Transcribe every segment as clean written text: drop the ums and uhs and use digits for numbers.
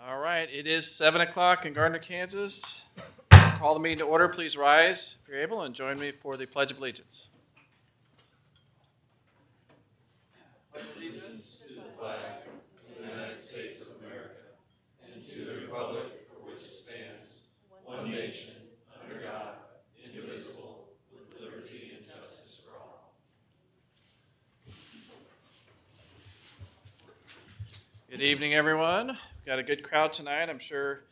All right, it is 7 o'clock in Gardner, Kansas. Call the meeting to order. Please rise if you're able and join me for the Pledge of Allegiance. Pledge allegiance to the flag of the United States of America and to the republic for which it stands, one nation, under God, indivisible, with liberty and justice for all. Good evening, everyone. We've got a good crowd tonight. I'm sure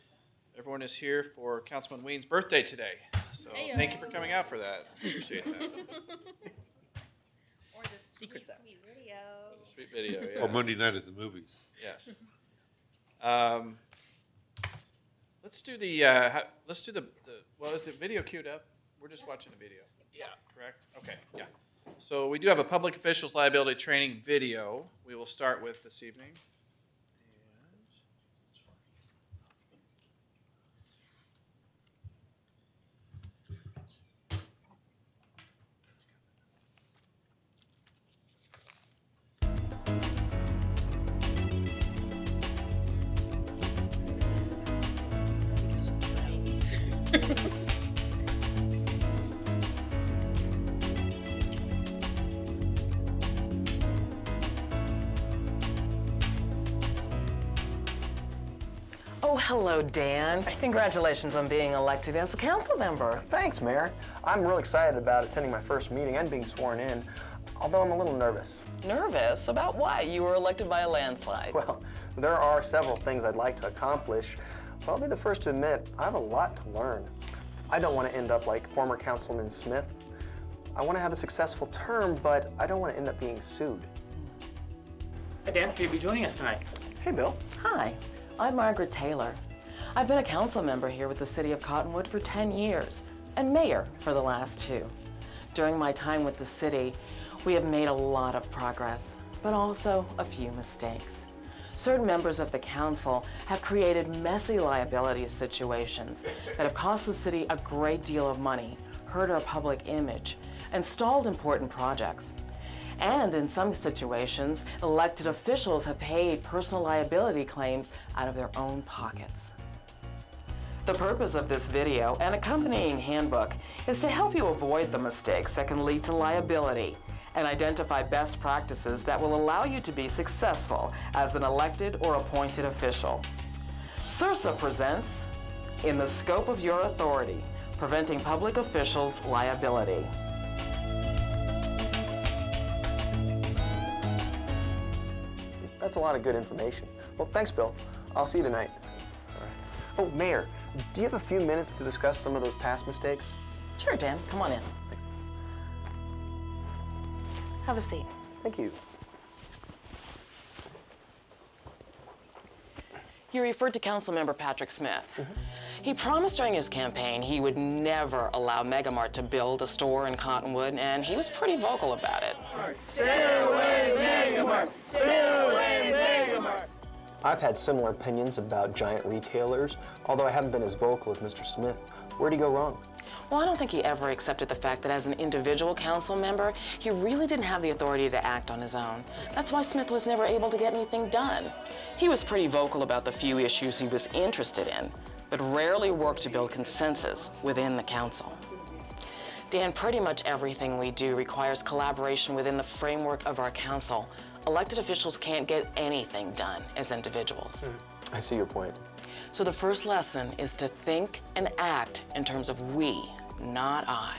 everyone is here for Councilman Ween's birthday today. So thank you for coming out for that. Appreciate that. Or the sweet video. Sweet video, yes. Oh, Monday night at the movies. Yes. Let's do the well, is it video queued up? We're just watching a video. Yeah. Correct? Okay, yeah. So we do have a public officials liability training video we will start with this evening. Oh, hello, Dan. Congratulations on being elected as a council member. Thanks, Mayor. I'm real excited about attending my first meeting and being sworn in, although I'm a little nervous. Nervous? About what? You were elected by a landslide. Well, there are several things I'd like to accomplish, but I'll be the first to admit I have a lot to learn. I don't want to end up like former Councilman Smith. I want to have a successful term, but I don't want to end up being sued. Hi, Dan. Good to be joining us tonight. Hey, Bill. Hi, I'm Margaret Taylor. I've been a council member here with the City of Cottonwood for 10 years and mayor for the last 2. During my time with the city, we have made a lot of progress, but also a few mistakes. Certain members of the council have created messy liability situations that have cost the city a great deal of money, hurt our public image, and stalled important projects. And in some situations, elected officials have paid personal liability claims out of their own pockets. The purpose of this video and accompanying handbook is to help you avoid the mistakes that can lead to liability and identify best practices that will allow you to be successful as an elected or appointed official. CIRSA presents In the Scope of Your Authority, Preventing Public Officials' Liability. That's a lot of good information. Well, thanks, Bill. I'll see you tonight. All right. Oh, Mayor, do you have a few minutes to discuss some of those past mistakes? Sure, Dan, come on in. Thanks. Have a seat. Thank you. You referred to Councilmember Patrick Smith. He promised during his campaign he would never allow Megamart to build a store in Cottonwood, and he was pretty vocal about it. Stay away, Megamart! Stay away, Megamart! I've had similar opinions about giant retailers, although I haven't been as vocal as Mr. Smith. Where'd he go wrong? Well, I don't think he ever accepted the fact that as an individual council member, he really didn't have the authority to act on his own. That's why Smith was never able to get anything done. He was pretty vocal about the few issues he was interested in, but rarely worked to build consensus within the council. Dan, pretty much everything we do requires collaboration within the framework of our council. Elected officials can't get anything done as individuals. I see your point. So the first lesson is to think and act in terms of we, not I.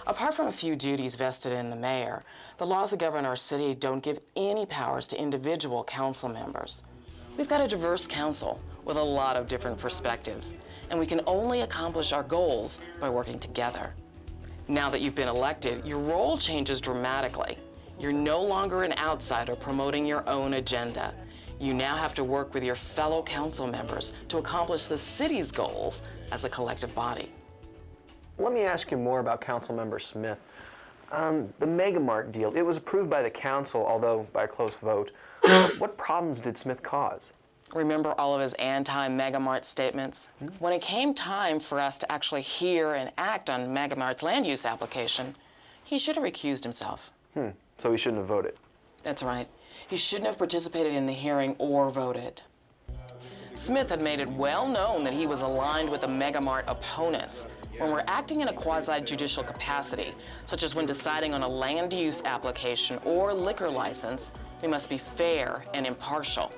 Apart from a few duties vested in the mayor, the laws that govern our city don't give any powers to individual council members. We've got a diverse council with a lot of different perspectives, and we can only accomplish our goals by working together. Now that you've been elected, your role changes dramatically. You're no longer an outsider promoting your own agenda. You now have to work with your fellow council members to accomplish the city's goals as a collective body. Let me ask you more about Councilmember Smith. The Megamart deal, it was approved by the council, although by a close vote. What problems did Smith cause? Remember all of his anti-Megamart statements? When it came time for us to actually hear and act on Megamart's land use application, he should have recused himself. So he shouldn't have voted. That's right. He shouldn't have participated in the hearing or voted. Smith had made it well known that he was aligned with the Megamart opponents. When we're acting in a quasi-judicial capacity, such as when deciding on a land use application or liquor license, we must be fair and impartial.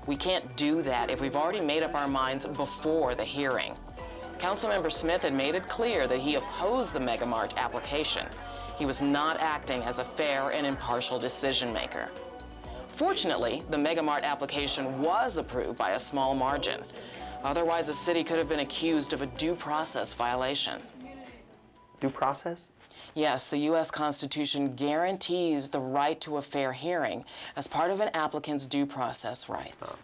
We can't do that if we've already made up our minds before the hearing. Councilmember Smith had made it clear that he opposed the Megamart application. He was not acting as a fair and impartial decision maker. Fortunately, the Megamart application was approved by a small margin. Otherwise, the city could have been accused of a due process violation. Due process? Yes, the U.S. Constitution guarantees the right to a fair hearing as part of an applicant's due process rights.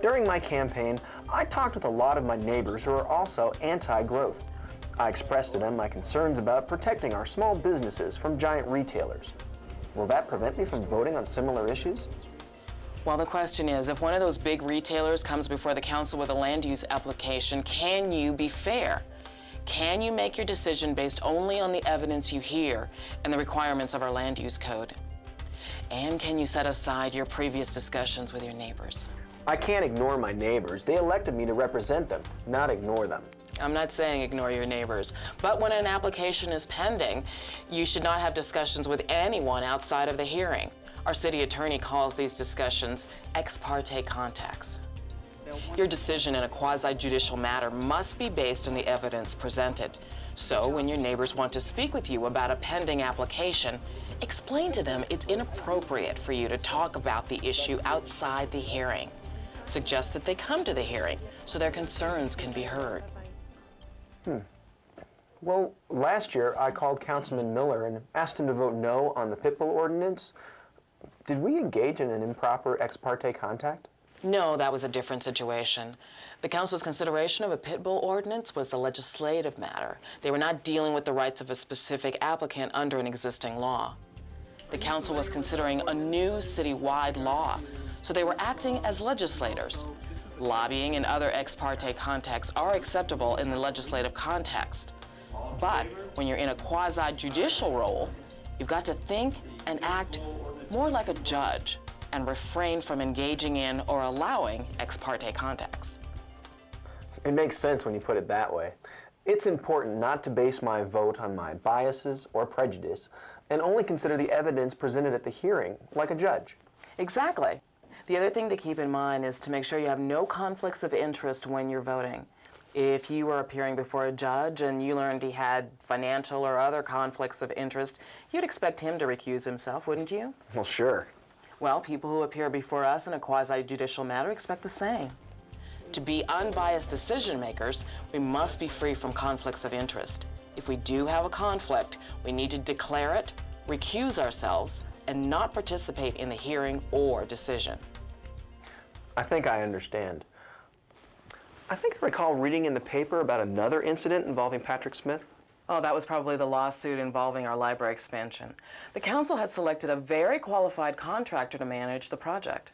During my campaign, I talked with a lot of my neighbors who are also anti-growth. I expressed to them my concerns about protecting our small businesses from giant retailers. Will that prevent me from voting on similar issues? Well, the question is, if one of those big retailers comes before the council with a land use application, can you be fair? Can you make your decision based only on the evidence you hear and the requirements of our land use code? And can you set aside your previous discussions with your neighbors? I can't ignore my neighbors. They elected me to represent them, not ignore them. I'm not saying ignore your neighbors, but when an application is pending, you should not have discussions with anyone outside of the hearing. Our city attorney calls these discussions ex parte contacts. Your decision in a quasi-judicial matter must be based on the evidence presented. So when your neighbors want to speak with you about a pending application, explain to them it's inappropriate for you to talk about the issue outside the hearing. Suggest that they come to the hearing so their concerns can be heard. Well, last year I called Councilman Miller and asked him to vote no on the pit bull ordinance. Did we engage in an improper ex parte contact? No, that was a different situation. The council's consideration of a pit bull ordinance was a legislative matter. They were not dealing with the rights of a specific applicant under an existing law. The council was considering a new citywide law, so they were acting as legislators. Lobbying and other ex parte contacts are acceptable in the legislative context. But when you're in a quasi-judicial role, you've got to think and act more like a judge and refrain from engaging in or allowing ex parte contacts. It makes sense when you put it that way. It's important not to base my vote on my biases or prejudice and only consider the evidence presented at the hearing, like a judge. Exactly. The other thing to keep in mind is to make sure you have no conflicts of interest when you're voting. If you were appearing before a judge and you learned he had financial or other conflicts of interest, you'd expect him to recuse himself, wouldn't you? Well, sure. Well, people who appear before us in a quasi-judicial matter expect the same. To be unbiased decision makers, we must be free from conflicts of interest. If we do have a conflict, we need to declare it, recuse ourselves, and not participate in the hearing or decision. I think I understand. I think I recall reading in the paper about another incident involving Patrick Smith. Oh, that was probably the lawsuit involving our library expansion. The council had selected a very qualified contractor to manage the project.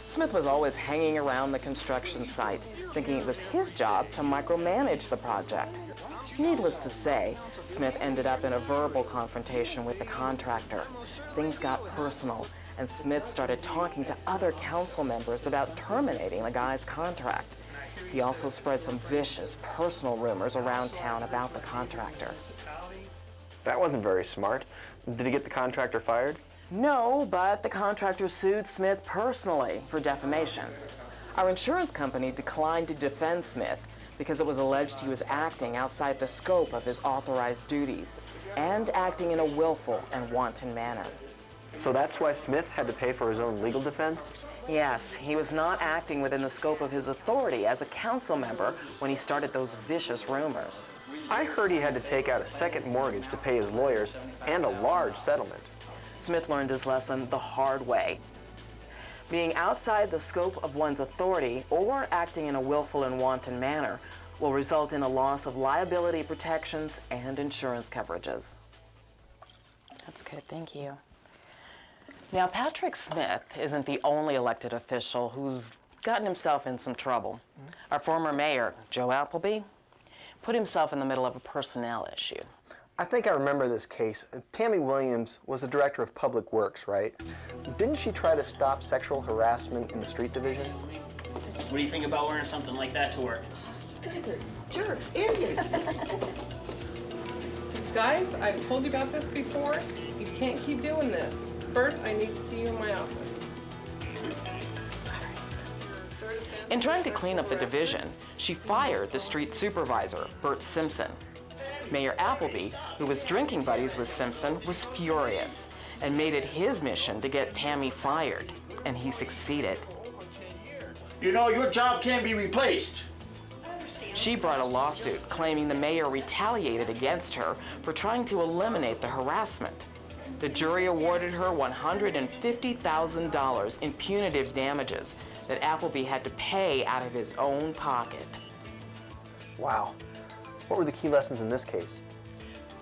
Smith was always hanging around the construction site, thinking it was his job to micromanage the project. Needless to say, Smith ended up in a verbal confrontation with the contractor. Things got personal, and Smith started talking to other council members about terminating the guy's contract. He also spread some vicious personal rumors around town about the contractor. That wasn't very smart. Did he get the contractor fired? No, but the contractor sued Smith personally for defamation. Our insurance company declined to defend Smith because it was alleged he was acting outside the scope of his authorized duties and acting in a willful and wanton manner. So that's why Smith had to pay for his own legal defense? Yes, he was not acting within the scope of his authority as a council member when he started those vicious rumors. I heard he had to take out a second mortgage to pay his lawyers and a large settlement. Smith learned his lesson the hard way. Being outside the scope of one's authority or acting in a willful and wanton manner will result in a loss of liability protections and insurance coverages. That's good, thank you. Now, Patrick Smith isn't the only elected official who's gotten himself in some trouble. Our former mayor, Joe Appleby, put himself in the middle of a personnel issue. I think I remember this case. Tammy Williams was the director of Public Works, right? Didn't she try to stop sexual harassment in the street division? What do you think about wearing something like that to work? You guys are jerks, idiots. Guys, I've told you about this before. You can't keep doing this. Bert, I need to see you in my office. In trying to clean up the division, she fired the street supervisor, Bert Simpson. Mayor Appleby, who was drinking buddies with Simpson, was furious and made it his mission to get Tammy fired, and he succeeded. You know, your job can't be replaced. She brought a lawsuit claiming the mayor retaliated against her for trying to eliminate the harassment. The jury awarded her $150,000 in punitive damages that Appleby had to pay out of his own pocket. Wow. What were the key lessons in this case?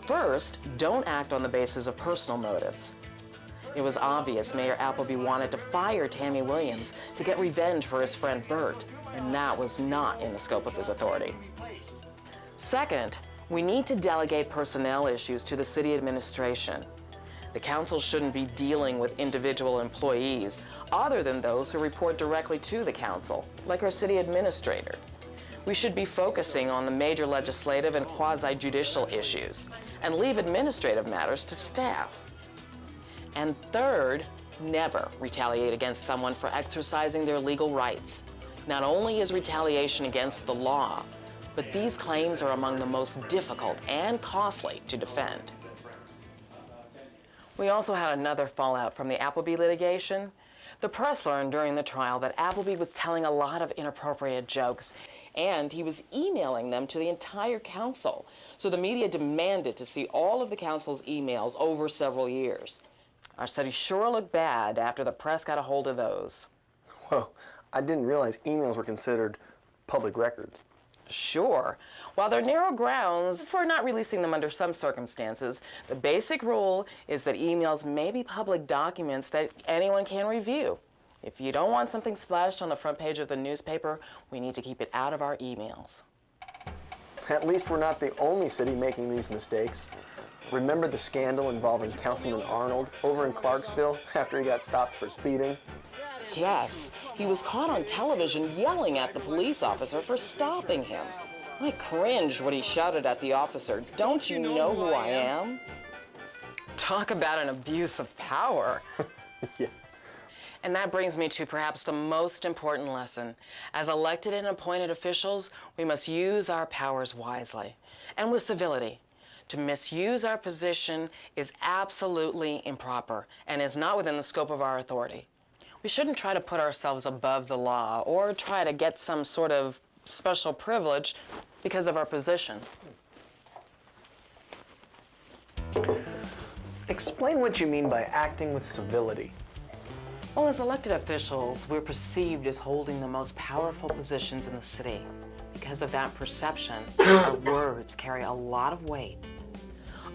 First, don't act on the basis of personal motives. It was obvious Mayor Appleby wanted to fire Tammy Williams to get revenge for his friend Bert, and that was not in the scope of his authority. Second, we need to delegate personnel issues to the city administration. The council shouldn't be dealing with individual employees other than those who report directly to the council, like our city administrator. We should be focusing on the major legislative and quasi-judicial issues and leave administrative matters to staff. And third, never retaliate against someone for exercising their legal rights. Not only is retaliation against the law, but these claims are among the most difficult and costly to defend. We also had another fallout from the Appleby litigation. The press learned during the trial that Appleby was telling a lot of inappropriate jokes, and he was emailing them to the entire council. So the media demanded to see all of the council's emails over several years. Our city sure looked bad after the press got a hold of those. Whoa, I didn't realize emails were considered public records. Sure. While there are narrow grounds for not releasing them under some circumstances, the basic rule is that emails may be public documents that anyone can review. If you don't want something splashed on the front page of the newspaper, we need to keep it out of our emails. At least we're not the only city making these mistakes. Remember the scandal involving Councilman Arnold over in Clarksville after he got stopped for speeding? Yes, he was caught on television yelling at the police officer for stopping him. I cringed when he shouted at the officer, "Don't you know who I am?" Talk about an abuse of power. Yeah. And that brings me to perhaps the most important lesson. As elected and appointed officials, we must use our powers wisely and with civility. To misuse our position is absolutely improper and is not within the scope of our authority. We shouldn't try to put ourselves above the law or try to get some sort of special privilege because of our position. Explain what you mean by acting with civility. Well, as elected officials, we're perceived as holding the most powerful positions in the city. Because of that perception, our words carry a lot of weight.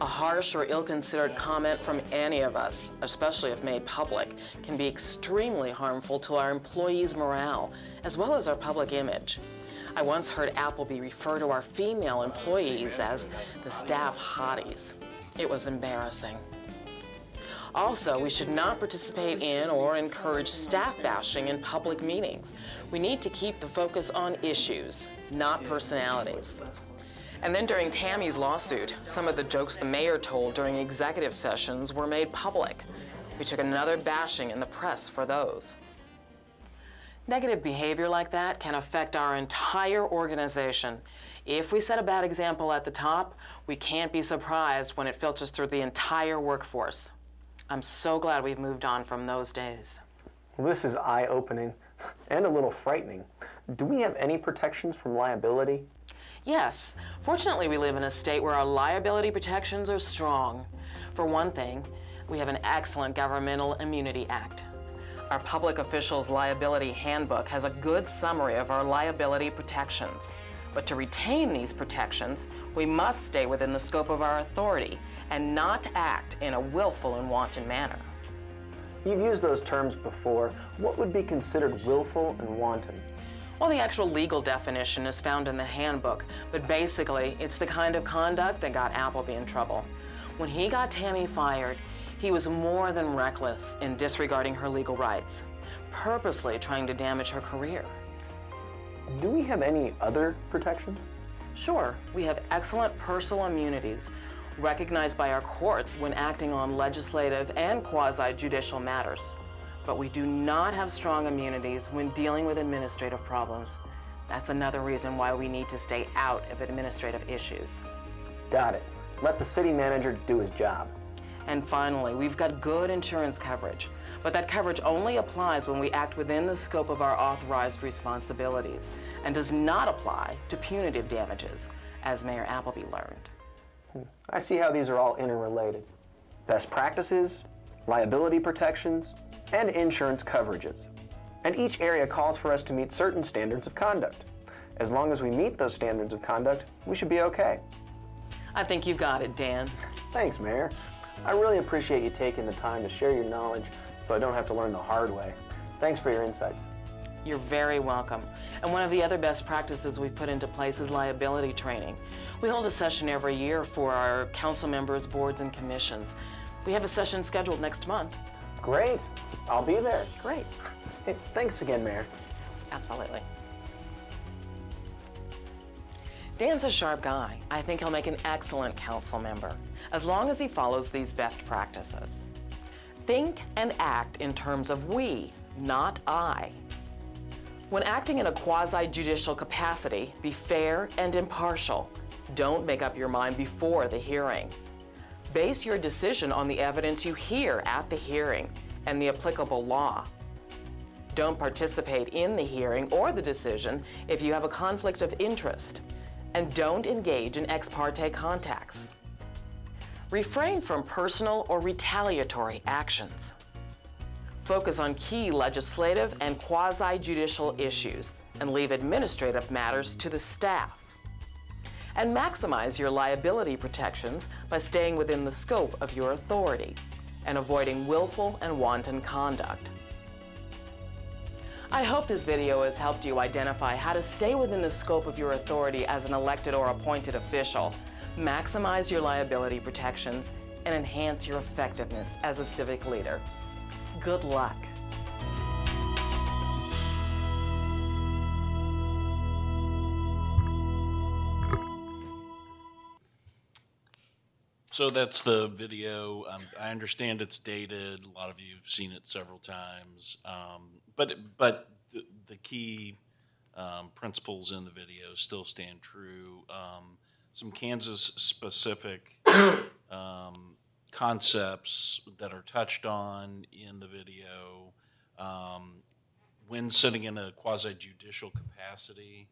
A harsh or ill-considered comment from any of us, especially if made public, can be extremely harmful to our employees' morale, as well as our public image. I once heard Appleby refer to our female employees as the staff hotties. It was embarrassing. Also, we should not participate in or encourage staff bashing in public meetings. We need to keep the focus on issues, not personalities. And then during Tammy's lawsuit, some of the jokes the mayor told during executive sessions were made public. We took another bashing in the press for those. Negative behavior like that can affect our entire organization. If we set a bad example at the top, we can't be surprised when it filters through the entire workforce. I'm so glad we've moved on from those days. Well, this is eye-opening and a little frightening. Do we have any protections from liability? Yes. Fortunately, we live in a state where our liability protections are strong. For one thing, we have an excellent Governmental Immunity Act. Our Public Officials Liability Handbook has a good summary of our liability protections. But to retain these protections, we must stay within the scope of our authority and not act in a willful and wanton manner. You've used those terms before. What would be considered willful and wanton? Well, the actual legal definition is found in the handbook, but basically, it's the kind of conduct that got Appleby in trouble. When he got Tammy fired, he was more than reckless in disregarding her legal rights, purposely trying to damage her career. Do we have any other protections? Sure, we have excellent personal immunities recognized by our courts when acting on legislative and quasi-judicial matters. But we do not have strong immunities when dealing with administrative problems. That's another reason why we need to stay out of administrative issues. Got it. Let the city manager do his job. And finally, we've got good insurance coverage, but that coverage only applies when we act within the scope of our authorized responsibilities and does not apply to punitive damages, as Mayor Appleby learned. I see how these are all interrelated. Best practices, liability protections, and insurance coverages. And each area calls for us to meet certain standards of conduct. As long as we meet those standards of conduct, we should be okay. I think you got it, Dan. Thanks, Mayor. I really appreciate you taking the time to share your knowledge so I don't have to learn the hard way. Thanks for your insights. You're very welcome. And one of the other best practices we've put into place is liability training. We hold a session every year for our council members, boards, and commissions. We have a session scheduled next month. Great. I'll be there. Great. Hey, thanks again, Mayor. Absolutely. Dan's a sharp guy. I think he'll make an excellent council member, as long as he follows these best practices. Think and act in terms of we, not I. When acting in a quasi-judicial capacity, be fair and impartial. Don't make up your mind before the hearing. Base your decision on the evidence you hear at the hearing and the applicable law. Don't participate in the hearing or the decision if you have a conflict of interest. And don't engage in ex parte contacts. Refrain from personal or retaliatory actions. Focus on key legislative and quasi-judicial issues and leave administrative matters to the staff. And maximize your liability protections by staying within the scope of your authority and avoiding willful and wanton conduct. I hope this video has helped you identify how to stay within the scope of your authority as an elected or appointed official, maximize your liability protections, and enhance your effectiveness as a civic leader. Good luck. So that's the video. I understand it's dated. A lot of you have seen it several times. But the key principles in the video still stand true. Some Kansas-specific concepts that are touched on in the video. When sitting in a quasi-judicial capacity,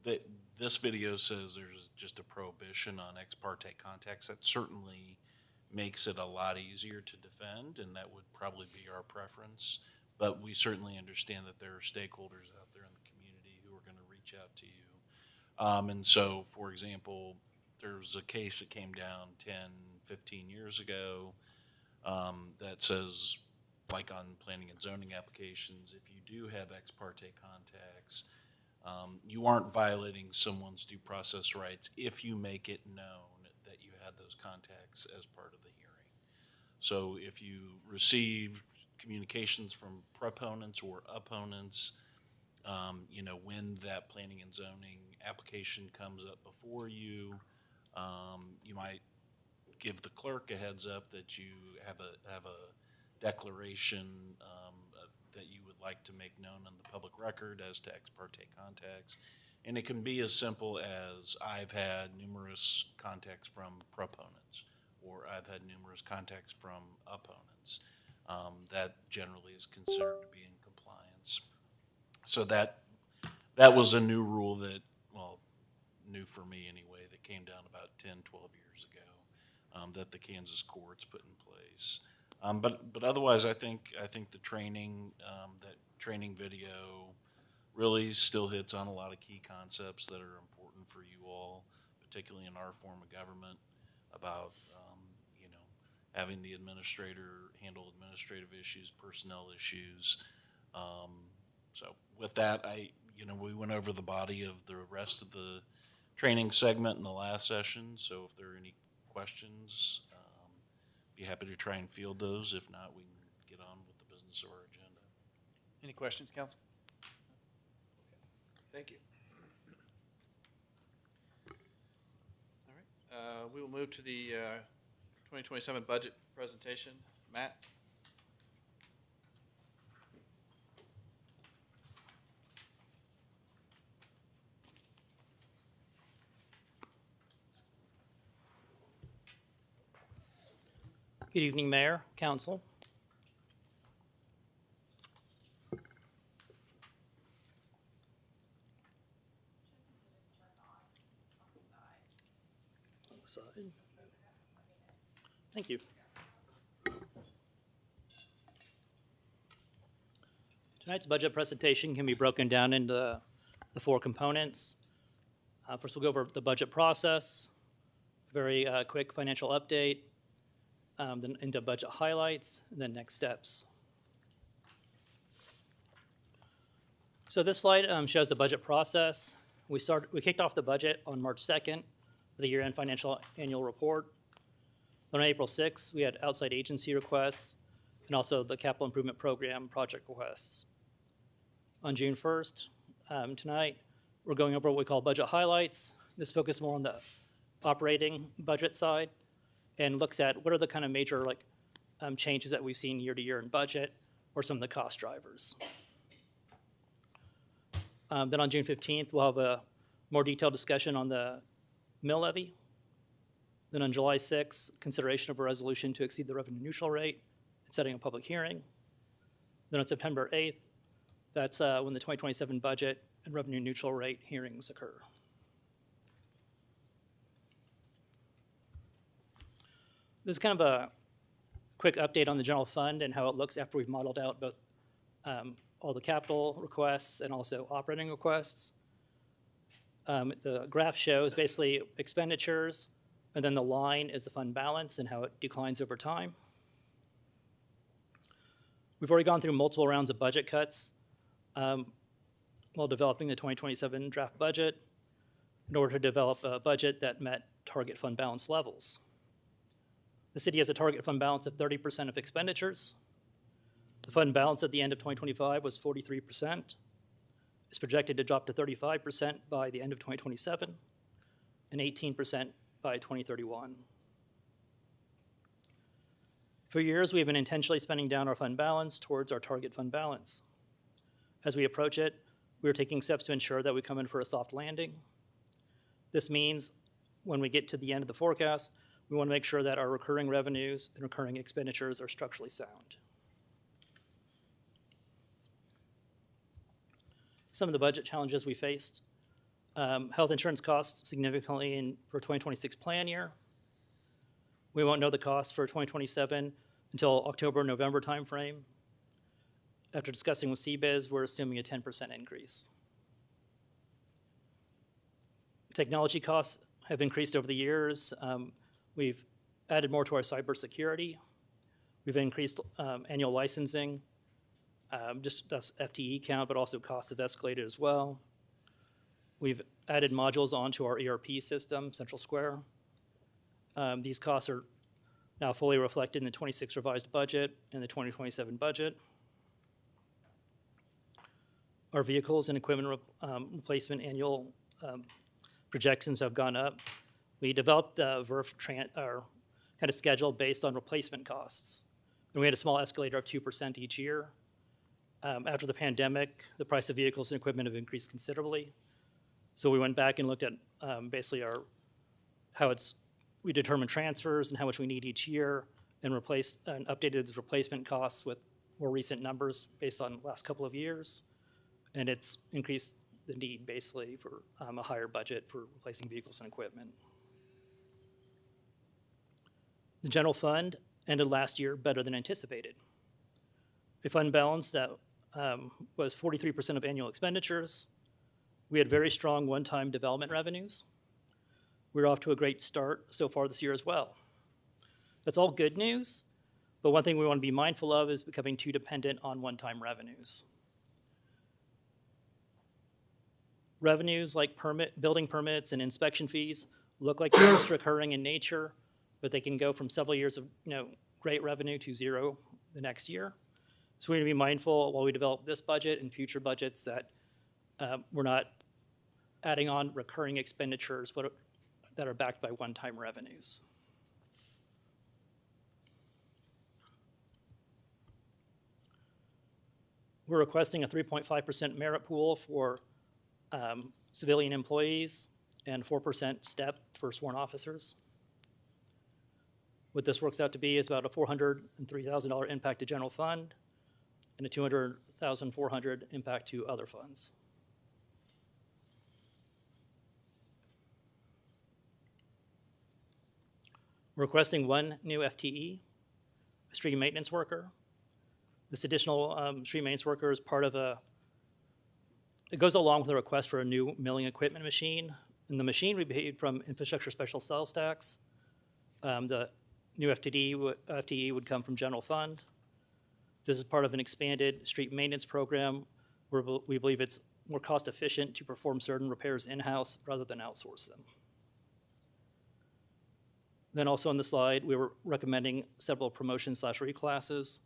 that this video says there's just a prohibition on ex parte contacts. That certainly makes it a lot easier to defend, and that would probably be our preference. But we certainly understand that there are stakeholders out there in the community who are going to reach out to you. And so, for example, there's a case that came down 10, 15 years ago that says, like on planning and zoning applications, if you do have ex parte contacts, you aren't violating someone's due process rights if you make it known that you had those contacts as part of the hearing. So if you receive communications from proponents or opponents, when that planning and zoning application comes up before you, you might give the clerk a heads up that you have a declaration that you would like to make known on the public record as to ex parte contacts. And it can be as simple as, I've had numerous contacts from proponents, or I've had numerous contacts from opponents. That generally is considered to be in compliance. So that was a new rule that, well, new for me anyway, that came down about 10, 12 years ago, that the Kansas courts put in place. But otherwise, I think the training, that training video really still hits on a lot of key concepts that are important for you all, particularly in our form of government, about having the administrator handle administrative issues, personnel issues. So with that, we went over the body of the rest of the training segment in the last session. So if there are any questions, be happy to try and field those. If not, we can get on with the business of our agenda. Any questions, Council? Thank you. We will move to the 2027 budget presentation. Matt? Good evening, Mayor, Council. Side. Thank you. Tonight's budget presentation can be broken down into the four components. First, we'll go over the budget process, very quick financial update, then into budget highlights, and then next steps. So this slide shows the budget process. We kicked off the budget on March 2nd for the year-end financial annual report. Then on April 6th, we had outside agency requests and also the capital improvement program project requests. On June 1st, tonight, we're going over what we call budget highlights. This focuses more on the operating budget side and looks at what are the kind of major changes that we've seen year to year in budget or some of the cost drivers. Then on June 15th, we'll have a more detailed discussion on the mill levy. Then on July 6th, consideration of a resolution to exceed the revenue neutral rate and setting a public hearing. Then on September 8th, that's when the 2027 budget and revenue neutral rate hearings occur. This is kind of a quick update on the general fund and how it looks after we've modeled out both all the capital requests and also operating requests. The graph shows basically expenditures, and then the line is the fund balance and how it declines over time. We've already gone through multiple rounds of budget cuts while developing the 2027 draft budget in order to develop a budget that met target fund balance levels. The city has a target fund balance of 30% of expenditures. The fund balance at the end of 2025 was 43%. It's projected to drop to 35% by the end of 2027 and 18% by 2031. For years, we've been intentionally spending down our fund balance towards our target fund balance. As we approach it, we're taking steps to ensure that we come in for a soft landing. This means when we get to the end of the forecast, we want to make sure that our recurring revenues and recurring expenditures are structurally sound. Some of the budget challenges we faced. Health insurance costs significantly for 2026 plan year. We won't know the cost for 2027 until October, November timeframe. After discussing with CBIZ, we're assuming a 10% increase. Technology costs have increased over the years. We've added more to our cybersecurity. We've increased annual licensing. That's FTE count, but also costs have escalated as well. We've added modules onto our ERP system, Central Square. These costs are now fully reflected in the 26 revised budget and the 2027 budget. Our vehicles and equipment replacement annual projections have gone up. We developed the VERF kind of schedule based on replacement costs. And we had a small escalator of 2% each year. After the pandemic, the price of vehicles and equipment have increased considerably. So we went back and looked at basically we determined transfers and how much we need each year and updated the replacement costs with more recent numbers based on the last couple of years. And it's increased the need basically for a higher budget for replacing vehicles and equipment. The general fund ended last year better than anticipated. A fund balance that was 43% of annual expenditures. We had very strong one-time development revenues. We're off to a great start so far this year as well. That's all good news, but one thing we want to be mindful of is becoming too dependent on one-time revenues. Revenues like building permits and inspection fees look like they're just recurring in nature, but they can go from several years of great revenue to zero the next year. So we need to be mindful while we develop this budget and future budgets that we're not adding on recurring expenditures that are backed by one-time revenues. We're requesting a 3.5% merit pool for civilian employees and 4% step for sworn officers. What this works out to be is about a $403,000 impact to general fund and a $200,400 impact to other funds. We're requesting one new FTE, a street maintenance worker. This additional street maintenance worker is part of it goes along with a request for a new milling equipment machine. And the machine we paid from infrastructure special sales tax. The new FTE would come from general fund. This is part of an expanded street maintenance program where we believe it's more cost efficient to perform certain repairs in-house rather than outsource them. Then also on the slide, we were recommending several promotion/reclasses.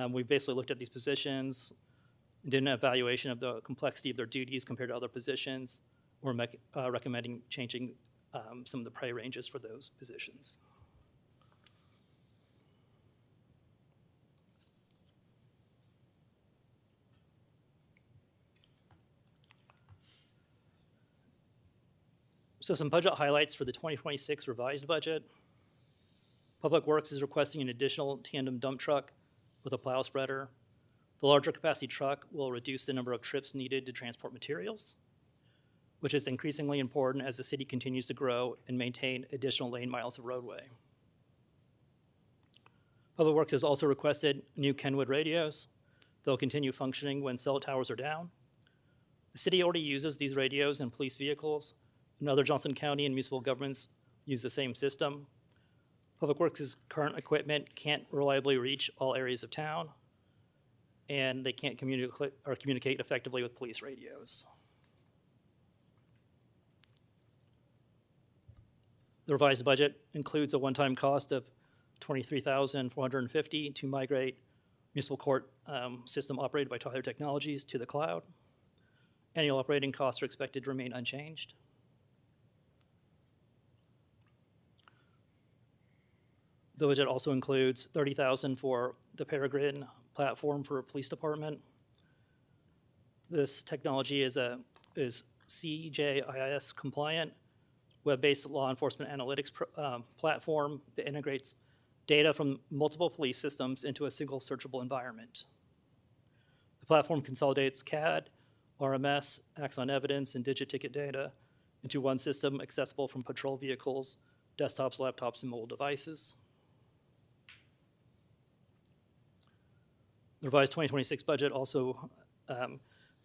We basically looked at these positions, did an evaluation of the complexity of their duties compared to other positions. We're recommending changing some of the pay ranges for those positions. So some budget highlights for the 2026 revised budget. Public Works is requesting an additional tandem dump truck with a plow spreader. The larger capacity truck will reduce the number of trips needed to transport materials, which is increasingly important as the city continues to grow and maintain additional lane miles of roadway. Public Works has also requested new Kenwood radios. They'll continue functioning when cell towers are down. The city already uses these radios in police vehicles, and other Johnson County and municipal governments use the same system. Public Works' current equipment can't reliably reach all areas of town, and they can't communicate effectively with police radios. The revised budget includes a one-time cost of $23,450 to migrate municipal court system operated by Tyler Technologies to the cloud. Annual operating costs are expected to remain unchanged. The budget also includes $30,000 for the Peregrine platform for a police department. This technology is CJIS compliant, web-based law enforcement analytics platform that integrates data from multiple police systems into a single searchable environment. The platform consolidates CAD, RMS, Axon evidence, and digit ticket data into one system accessible from patrol vehicles, desktops, laptops, and mobile devices. The revised 2026 budget also, the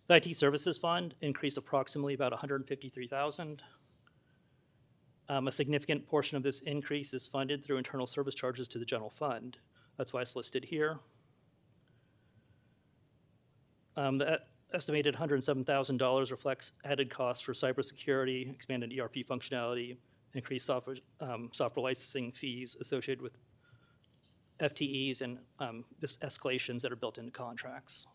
IT services fund increased approximately about $153,000. A significant portion of this increase is funded through internal service charges to the general fund. That's why it's listed here. The estimated $107,000 reflects added costs for cybersecurity, expanded ERP functionality, increased software licensing fees associated with FTEs and just escalations that are built into contracts.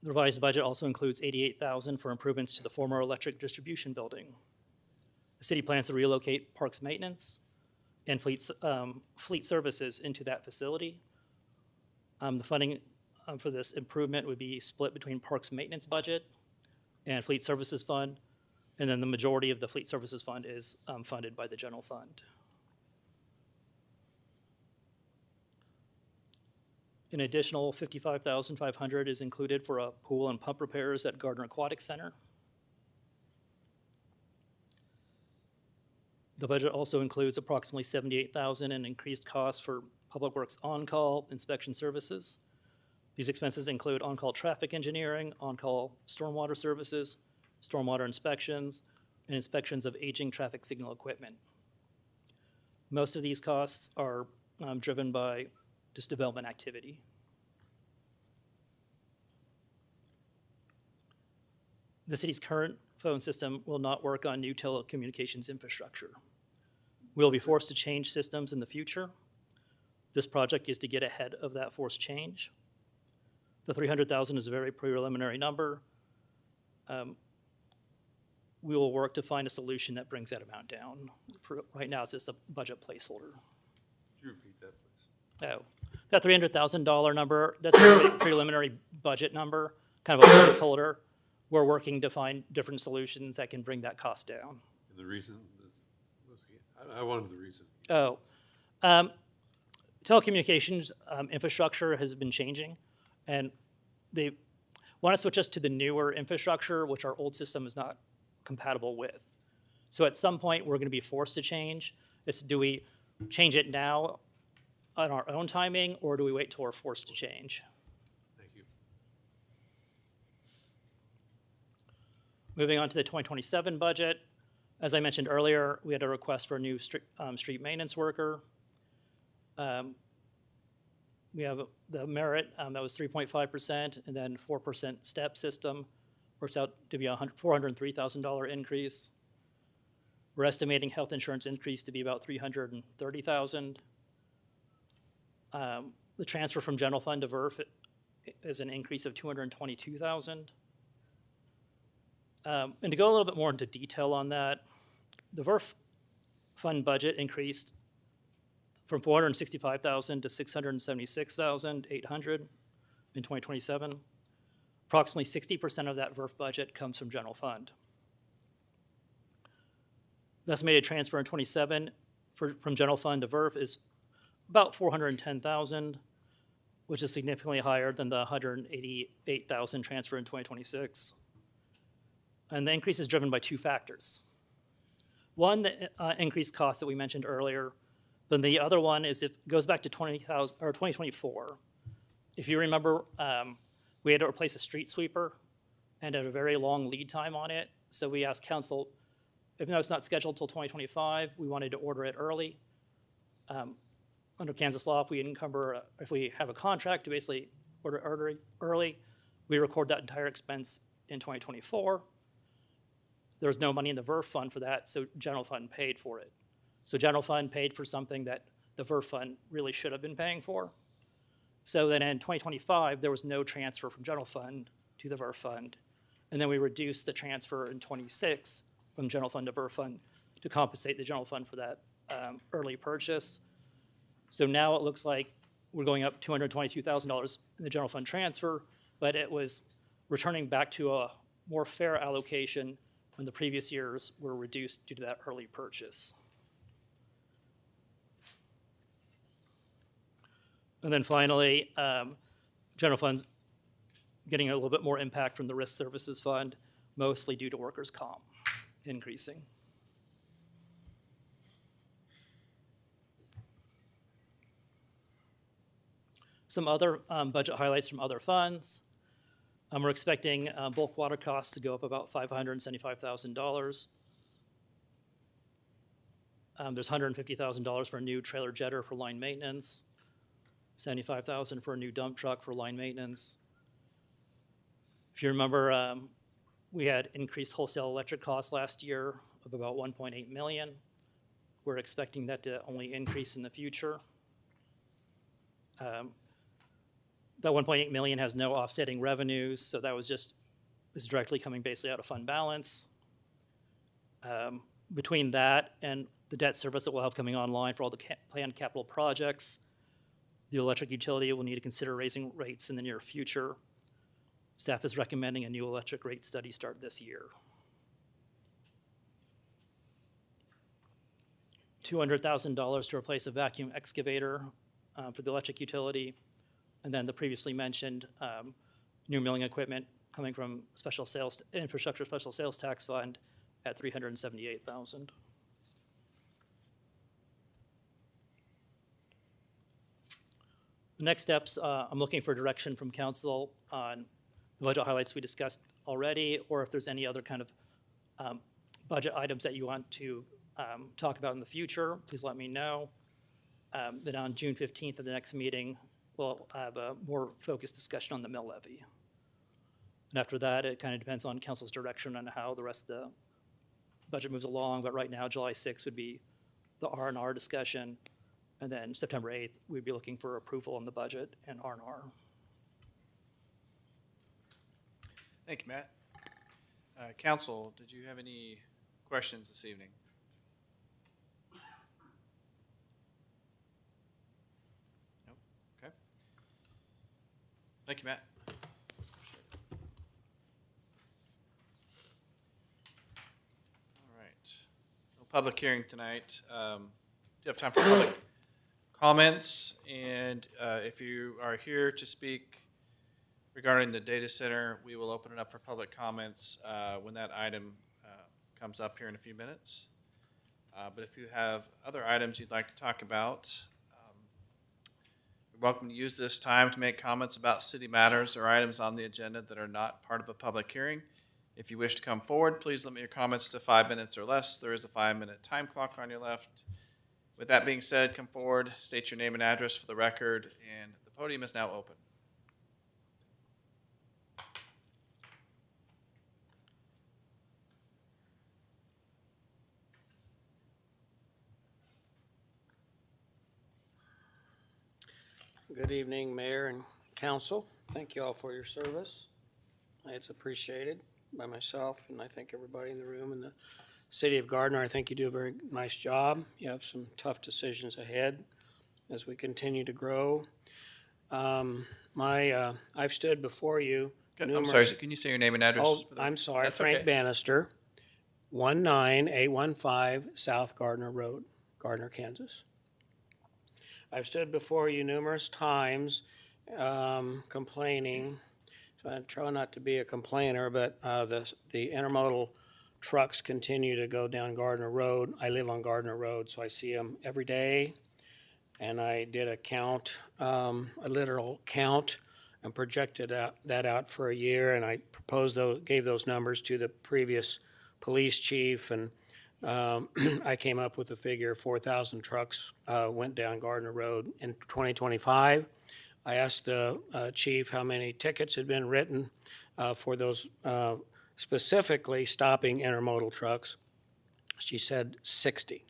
The revised budget also includes $88,000 for improvements to the former electric distribution building. The city plans to relocate parks maintenance and fleet services into that facility. The funding for this improvement would be split between parks maintenance budget and fleet services fund, and then the majority of the fleet services fund is funded by the general fund. An additional $55,500 is included for a pool and pump repairs at Gardner Aquatic Center. The budget also includes approximately $78,000 in increased costs for Public Works on-call inspection services. These expenses include on-call traffic engineering, on-call stormwater services, stormwater inspections, and inspections of aging traffic signal equipment. Most of these costs are driven by just development activity. The city's current phone system will not work on new telecommunications infrastructure. We'll be forced to change systems in the future. This project is to get ahead of that forced change. The 300,000 is a very preliminary number. We will work to find a solution that brings that amount down. For right now, it's just a budget placeholder. Could you repeat that, please? Oh, that $300,000 number, that's a preliminary budget number, kind of a placeholder. We're working to find different solutions that can bring that cost down. And the reason? I wanted the reason. Oh, telecommunications infrastructure has been changing, and they want to switch us to the newer infrastructure, which our old system is not compatible with. So at some point, we're going to be forced to change. It's, do we change it now on our own timing, or do we wait till we're forced to change? Thank you. Moving on to the 2027 budget. As I mentioned earlier, we had a request for a new street maintenance worker. We have the merit that was 3.5%, and then 4% step system. Works out to be a $403,000 increase. We're estimating health insurance increase to be about $330,000. The transfer from general fund to VERF is an increase of $222,000. And to go a little bit more into detail on that, the VERF fund budget increased from $465,000 to $676,800 in 2027. Approximately 60% of that VERF budget comes from general fund. The estimated transfer in 27 from general fund to VERF is about $410,000, which is significantly higher than the $188,000 transfer in 2026. And the increase is driven by two factors. One, the increased cost that we mentioned earlier, but the other one is it goes back to 2024. If you remember, we had to replace a street sweeper and had a very long lead time on it. So we asked council, even though it's not scheduled till 2025, we wanted to order it early. Under Kansas law, if we have a contract to basically order early, we record that entire expense in 2024. There was no money in the VERF fund for that, so general fund paid for it. So general fund paid for something that the VERF fund really should have been paying for. So then in 2025, there was no transfer from general fund to the VERF fund. And then we reduced the transfer in 26 from general fund to VERF fund to compensate the general fund for that early purchase. So now it looks like we're going up $222,000 in the general fund transfer, but it was returning back to a more fair allocation when the previous years were reduced due to that early purchase. And then finally, general funds getting a little bit more impact from the risk services fund, mostly due to workers' comp increasing. Some other budget highlights from other funds. We're expecting bulk water costs to go up about $575,000. There's $150,000 for a new trailer jetter for line maintenance, $75,000 for a new dump truck for line maintenance. If you remember, we had increased wholesale electric costs last year of about $1.8 million. We're expecting that to only increase in the future. That $1.8 million has no offsetting revenues, so that is directly coming basically out of fund balance. Between that and the debt service that we'll have coming online for all the planned capital projects, the electric utility will need to consider raising rates in the near future. Staff is recommending a new electric rate study start this year. $200,000 to replace a vacuum excavator for the electric utility. And then the previously mentioned new milling equipment coming from infrastructure special sales tax fund at $378,000. The next steps, I'm looking for direction from council on the budget highlights we discussed already, or if there's any other kind of budget items that you want to talk about in the future, please let me know. Then on June 15th at the next meeting, we'll have a more focused discussion on the mill levy. And after that, it kind of depends on council's direction on how the rest of the budget moves along. But right now, July 6th would be the R&R discussion. And then September 8th, we'd be looking for approval on the budget and R&R. Thank you, Matt. Council, did you have any questions this evening? No? Okay. Thank you, Matt. All right. No public hearing tonight. Do you have time for public comments? And if you are here to speak regarding the data center, we will open it up for public comments when that item comes up here in a few minutes. But if you have other items you'd like to talk about, you're welcome to use this time to make comments about city matters or items on the agenda that are not part of a public hearing. If you wish to come forward, please limit your comments to 5 minutes or less. There is a 5-minute time clock on your left. With that being said, come forward, state your name and address for the record, and the podium is now open. Good evening, Mayor and Council. Thank you all for your service. It's appreciated by myself and I think everybody in the room. In the City of Gardner, I think you do a very nice job. You have some tough decisions ahead as we continue to grow. I've stood before you. I'm sorry, can you say your name and address? Oh, I'm sorry, That's Frank okay. Bannister, 19815 South Gardner Road, Gardner, Kansas. I've stood before you numerous times complaining, so I try not to be a complainer, but the intermodal trucks continue to go down Gardner Road. I live on Gardner Road, so I see them every day. And I did a count, a literal count, and projected that out for a year. And I gave those numbers to the previous police chief, and I came up with a figure: 4,000 trucks went down Gardner Road in 2025. I asked the chief how many tickets had been written for those specifically stopping intermodal trucks. She said 60.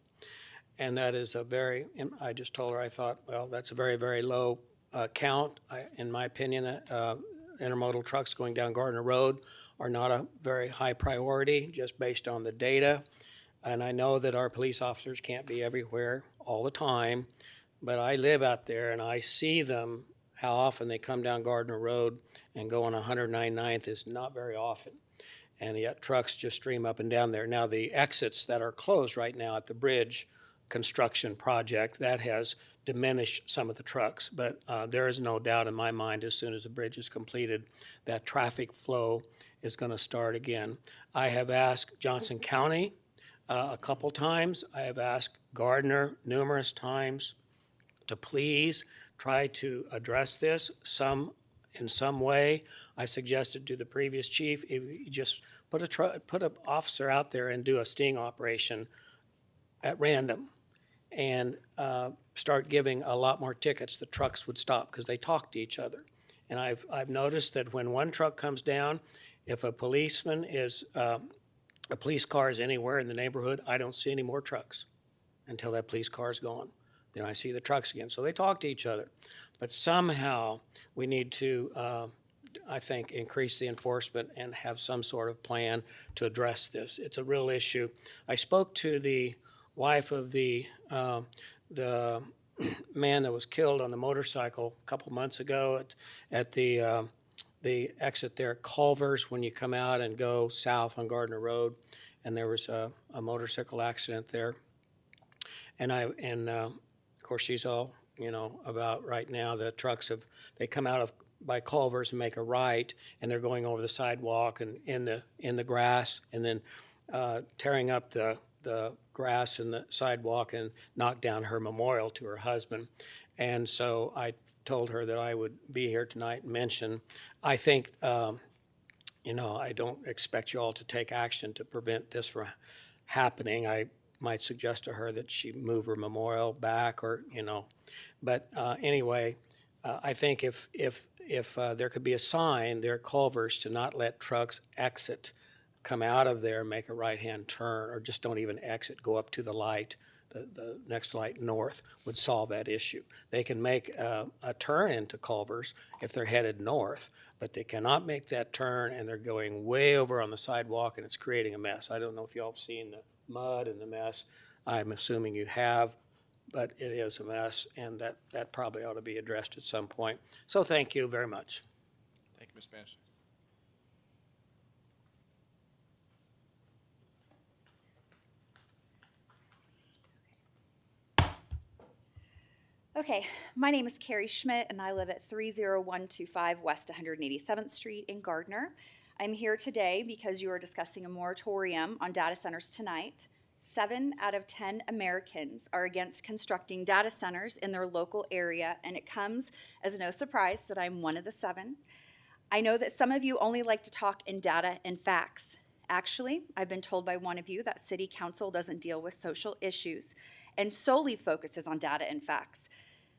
And that is I just told her, I thought, well, that's a very, very low count. In my opinion, intermodal trucks going down Gardner Road are not a very high priority, just based on the data. And I know that our police officers can't be everywhere all the time, but I live out there and I see them, how often they come down Gardner Road and go on 199th is not very often. And yet trucks just stream up and down there. Now the exits that are closed right now at the bridge construction project, that has diminished some of the trucks, but there is no doubt in my mind as soon as the bridge is completed, that traffic flow is going to start again. I have asked Johnson County a couple times. I have asked Gardner numerous times to please try to address this in some way. I suggested to the previous chief, if you just put an officer out there and do a sting operation at random and start giving a lot more tickets, the trucks would stop because they talk to each other. And I've noticed that when one truck comes down, if a police car is anywhere in the neighborhood, I don't see any more trucks until that police car is gone. Then I see the trucks again. So they talk to each other. But somehow we need to, I think, increase the enforcement and have some sort of plan to address this. It's a real issue. I spoke to the wife of the man that was killed on the motorcycle a couple months ago at the exit there at Culver's when you come out and go south on Gardner Road, and there was a motorcycle accident there. And of course she's all about right now. The trucks they come out by Culver's and make a right, and they're going over the sidewalk and in the grass, and then tearing up the grass and the sidewalk and knock down her memorial to her husband. And so I told her that I would be here tonight and mention, I think, I don't expect you all to take action to prevent this from happening. I might suggest to her that she move her memorial back but anyway, I think if there could be a sign there at Culver's to not let trucks exit, come out of there, make a right-hand turn, or just don't even exit, go up to the light, the next light north would solve that issue. They can make a turn into Culver's if they're headed north, but they cannot make that turn, and they're going way over on the sidewalk, and it's creating a mess. I don't know if y'all have seen the mud and the mess. I'm assuming you have, but it is a mess, and that probably ought to be addressed at some point. So thank you very much. Thank you, Ms. Bannister. Okay, my name is Carrie Schmidt, and I live at 30125 West 187th Street in Gardner. I'm here today because you are discussing a moratorium on data centers tonight. 7 out of 10 Americans are against constructing data centers in their local area, and it comes as no surprise that I'm one of the 7. I know that some of you only like to talk in data and facts. Actually, I've been told by one of you that City Council doesn't deal with social issues and solely focuses on data and facts.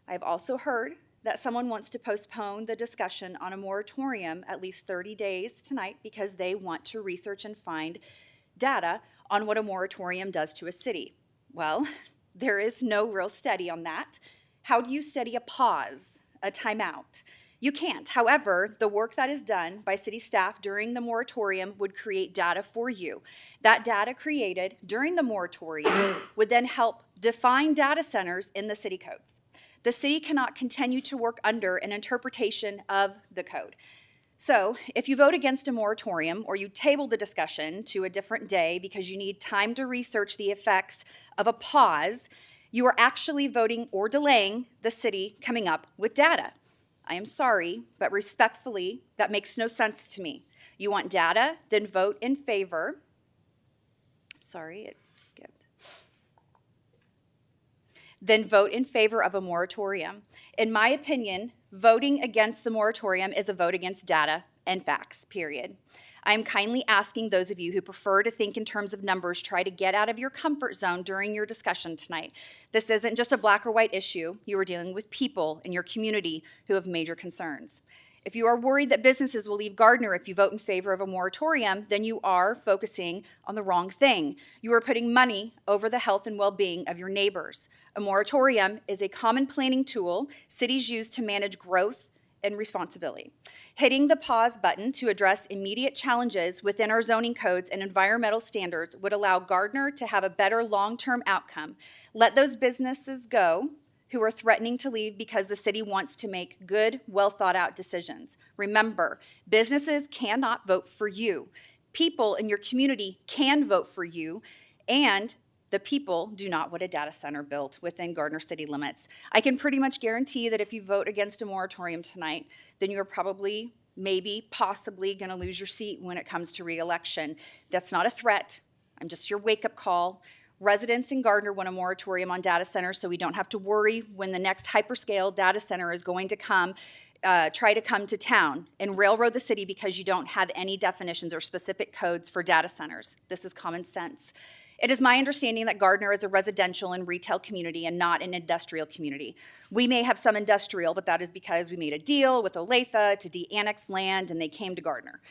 I've also heard that someone wants to postpone the discussion on a moratorium at least 30 days tonight because they want to research and find data on what a moratorium does to a city. Well, there is no real study on that. How do you study a pause, a timeout? You can't. However, the work that is done by city staff during the moratorium would create data for you. That data created during the moratorium would then help define data centers in the city codes. The city cannot continue to work under an interpretation of the code. So if you vote against a moratorium or you table the discussion to a different day because you need time to research the effects of a pause, you are actually voting or delaying the city coming up with data. I am sorry, but respectfully, that makes no sense to me. You want data, then vote in favor. Sorry, it skipped. Then vote in favor of a moratorium. In my opinion, voting against the moratorium is a vote against data and facts, period. I am kindly asking those of you who prefer to think in terms of numbers, try to get out of your comfort zone during your discussion tonight. This isn't just a black or white issue. You are dealing with people in your community who have major concerns. If you are worried that businesses will leave Gardner if you vote in favor of a moratorium, then you are focusing on the wrong thing. You are putting money over the health and well-being of your neighbors. A moratorium is a common planning tool cities use to manage growth and responsibility. Hitting the pause button to address immediate challenges within our zoning codes and environmental standards would allow Gardner to have a better long-term outcome. Let those businesses go who are threatening to leave because the city wants to make good, well-thought-out decisions. Remember, businesses cannot vote for you. People in your community can vote for you, and the people do not want a data center built within Gardner city limits. I can pretty much guarantee that if you vote against a moratorium tonight, then you're probably, maybe, possibly going to lose your seat when it comes to re-election. That's not a threat. I'm just your wake-up call. Residents in Gardner want a moratorium on data centers so we don't have to worry when the next hyperscale data center is going to come, try to come to town and railroad the city because you don't have any definitions or specific codes for data centers. This is common sense. It is my understanding that Gardner is a residential and retail community and not an industrial community. We may have some industrial, but that is because we made a deal with Olathe to de-annex land and they came to Gardner.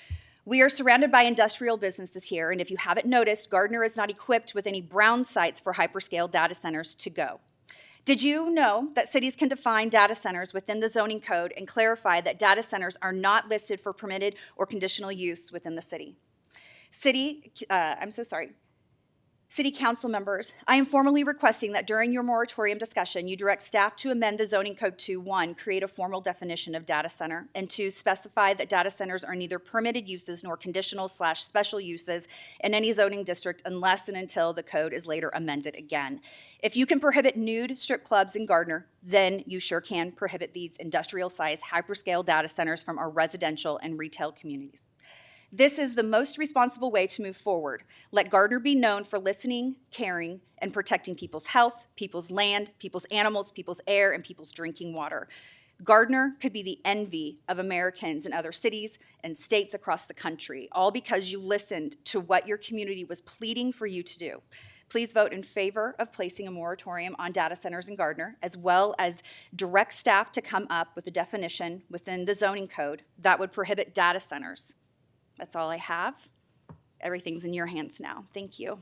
We are surrounded by industrial businesses here, and if you haven't noticed, Gardner is not equipped with any brown sites for hyperscale data centers to go. Did you know that cities can define data centers within the zoning code and clarify that data centers are not listed for permitted or conditional use within the city? City Council members, I am formally requesting that during your moratorium discussion, you direct staff to amend the zoning code to 1, create a formal definition of data center, and 2, specify that data centers are neither permitted uses nor conditional/special uses in any zoning district unless and until the code is later amended again. If you can prohibit nude strip clubs in Gardner, then you sure can prohibit these industrial-sized hyperscale data centers from our residential and retail communities. This is the most responsible way to move forward. Let Gardner be known for listening, caring, and protecting people's health, people's land, people's animals, people's air, and people's drinking water. Gardner could be the envy of Americans in other cities and states across the country, all because you listened to what your community was pleading for you to do. Please vote in favor of placing a moratorium on data centers in Gardner, as well as direct staff to come up with a definition within the zoning code that would prohibit data centers. That's all I have. Everything's in your hands now. Thank you.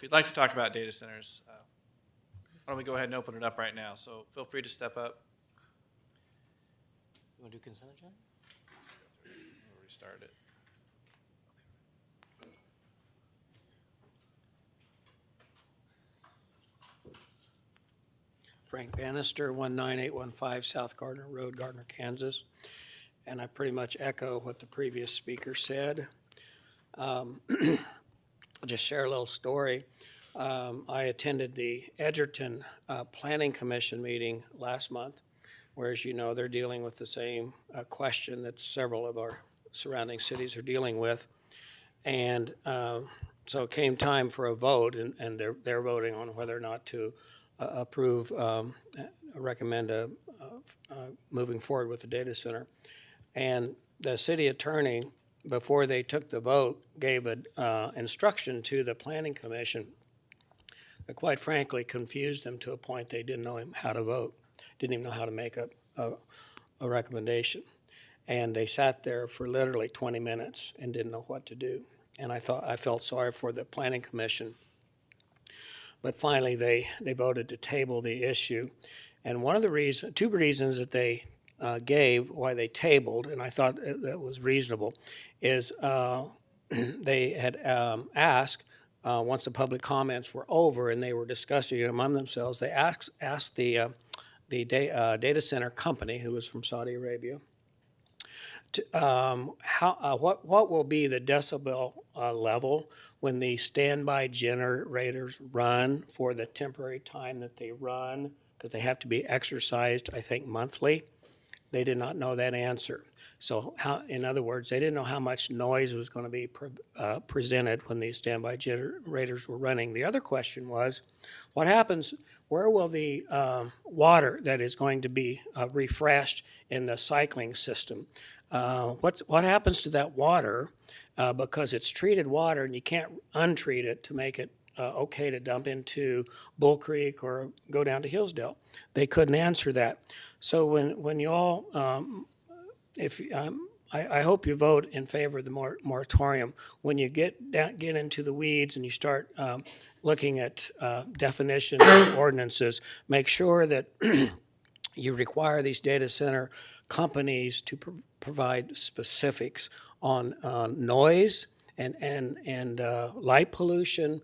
if you'd like to talk about data centers, why don't we go ahead and open it up right now? So feel free to step up. You want to do consent agenda? We'll restart it. Frank Bannister, 19815 South Gardner Road, Gardner, Kansas. And I pretty much echo what the previous speaker said. I'll just share a little story. I attended the Edgerton Planning Commission meeting last month, where, as you know, they're dealing with the same question that several of our surrounding cities are dealing with. And so it came time for a vote, and they're voting on whether or not to approve, recommend moving forward with the data center. And the city attorney, before they took the vote, gave an instruction to the planning commission that, quite frankly, confused them to a point they didn't know how to vote, didn't even know how to make a recommendation. And they sat there for literally 20 minutes and didn't know what to do. And I felt sorry for the planning commission. But finally, they voted to table the issue. And one of the two reasons that they gave why they tabled, and I thought that was reasonable, is they had asked, once the public comments were over and they were discussing it among themselves, they asked the data center company, who was from Saudi Arabia, what will be the decibel level when the standby generators run for the temporary time that they run, because they have to be exercised, I think, monthly. They did not know that answer. So, in other words, they didn't know how much noise was going to be presented when these standby generators were running. The other question was, what happens, where will the water that is going to be refreshed in the cycling system, what happens to that water, because it's treated water and you can't untreat it to make it okay to dump into Bull Creek or go down to Hillsdale? They couldn't answer that. So when you all, I hope you vote in favor of the moratorium. When you get into the weeds and you start looking at definitions and ordinances, make sure that you require these data center companies to provide specifics on noise and light pollution,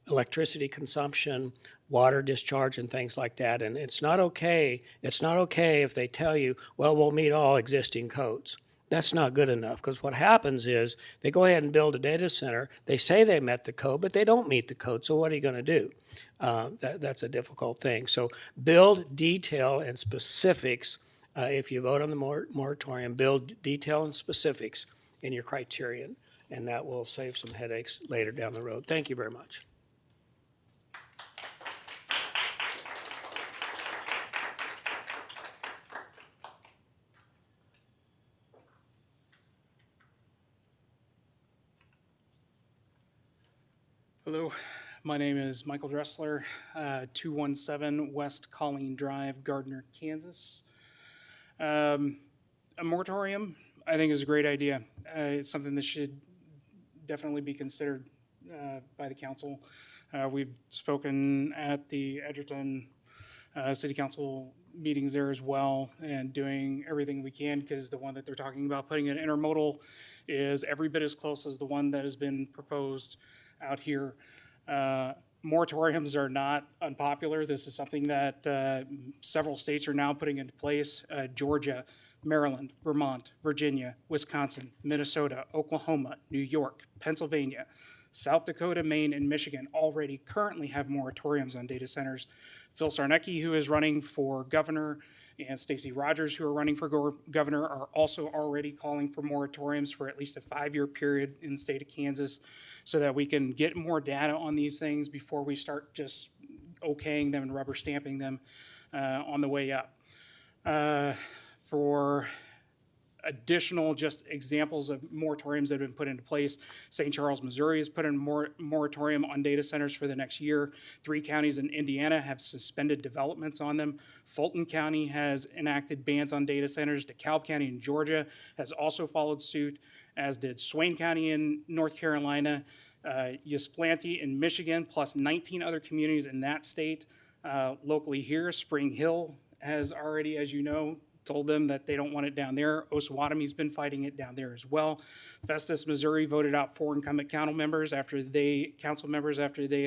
electricity consumption, water discharge, and things like that. And it's not okay if they tell you, well, we'll meet all existing codes. That's not good enough, because what happens is they go ahead and build a data center. They say they met the code, but they don't meet the code. So what are you going to do? That's a difficult thing. So build detail and specifics. If you vote on the moratorium, build detail and specifics in your criterion, and that will save some headaches later down the road. Thank you very much. Hello, my name is Michael Dressler, 217 West Colleen Drive, Gardner, Kansas. A moratorium, I think, is a great idea. It's something that should definitely be considered by the council. We've spoken at the Edgerton City Council meetings there as well, and doing everything we can, because the one that they're talking about putting in intermodal is every bit as close as the one that has been proposed out here. Moratoriums are not unpopular. This is something that several states are now putting into place. Georgia, Maryland, Vermont, Virginia, Wisconsin, Minnesota, Oklahoma, New York, Pennsylvania, South Dakota, Maine, and Michigan already currently have moratoriums on data centers. Phil Sarnecki, who is running for governor, and Stacey Rogers, who are running for governor, are also already calling for moratoriums for at least a 5-year period in the state of Kansas, so that we can get more data on these things before we start just okaying them and rubber stamping them on the way up. For additional just examples of moratoriums that have been put into place, St. Charles, Missouri has put in a moratorium on data centers for the next year. 3 counties in Indiana have suspended developments on them. Fulton County has enacted bans on data centers. DeKalb County in Georgia has also followed suit, as did Swain County in North Carolina, Ypsilanti in Michigan, plus 19 other communities in that state. Locally here, Spring Hill has already, as you know, told them that they don't want it down there. Osawatomie's been fighting it down there as well. Festus, Missouri voted out 4 incumbent council members after they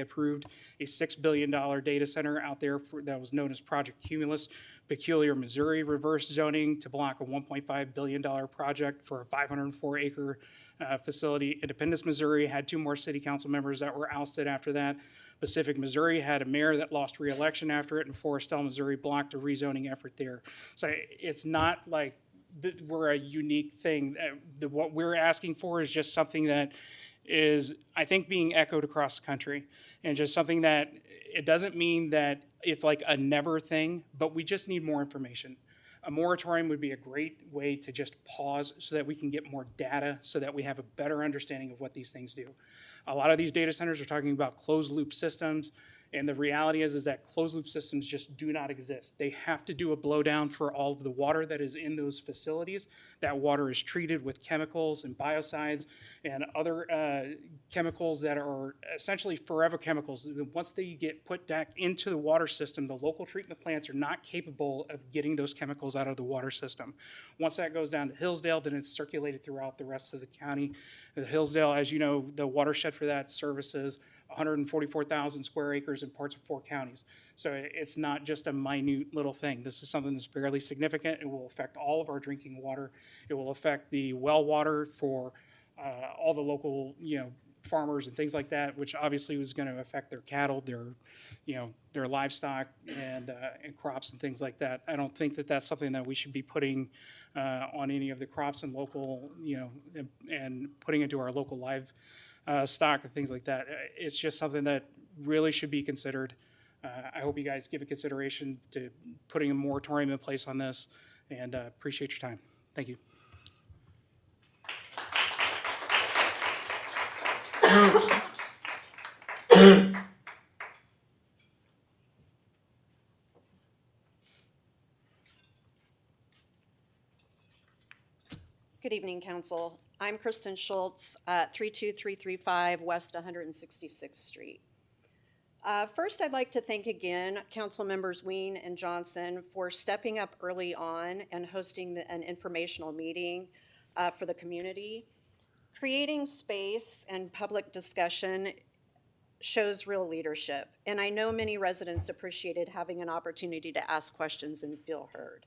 approved a $6 billion data center out there that was known as Project Cumulus. Peculiar, Missouri reversed zoning to block a $1.5 billion project for a 504-acre facility. Independence, Missouri had 2 more city council members that were ousted after that. Pacific, Missouri had a mayor that lost re-election after it, and Forestell, Missouri blocked a rezoning effort there. So it's not like we're a unique thing. What we're asking for is just something that is, I think, being echoed across the country, and just something that it doesn't mean that it's like a never thing, but we just need more information. A moratorium would be a great way to just pause so that we can get more data, so that we have a better understanding of what these things do. A lot of these data centers are talking about closed loop systems, and the reality is that closed loop systems just do not exist. They have to do a blowdown for all of the water that is in those facilities. That water is treated with chemicals and biocides and other chemicals that are essentially forever chemicals. Once they get put back into the water system, the local treatment plants are not capable of getting those chemicals out of the water system. Once that goes down to Hillsdale, then it's circulated throughout the rest of the county. Hillsdale, as you know, the watershed for that services 144,000 square acres in parts of 4 counties. So it's not just a minute little thing. This is something that's fairly significant. It will affect all of our drinking water. It will affect the well water for all the local, farmers and things like that, which obviously was going to affect their cattle, their livestock and crops and things like that. I don't think that that's something that we should be putting on any of the crops and local, and putting into our local live stock and things like that. It's just something that really should be considered. I hope you guys give a consideration to putting a moratorium in place on this, and appreciate your time. Thank you. Good evening, Council. I'm Kristen Schultz, 32335 West 166th Street. First, I'd like to thank again Council Members Ween and Johnson for stepping up early on and hosting an informational meeting for the community. Creating space and public discussion shows real leadership, and I know many residents appreciated having an opportunity to ask questions and feel heard.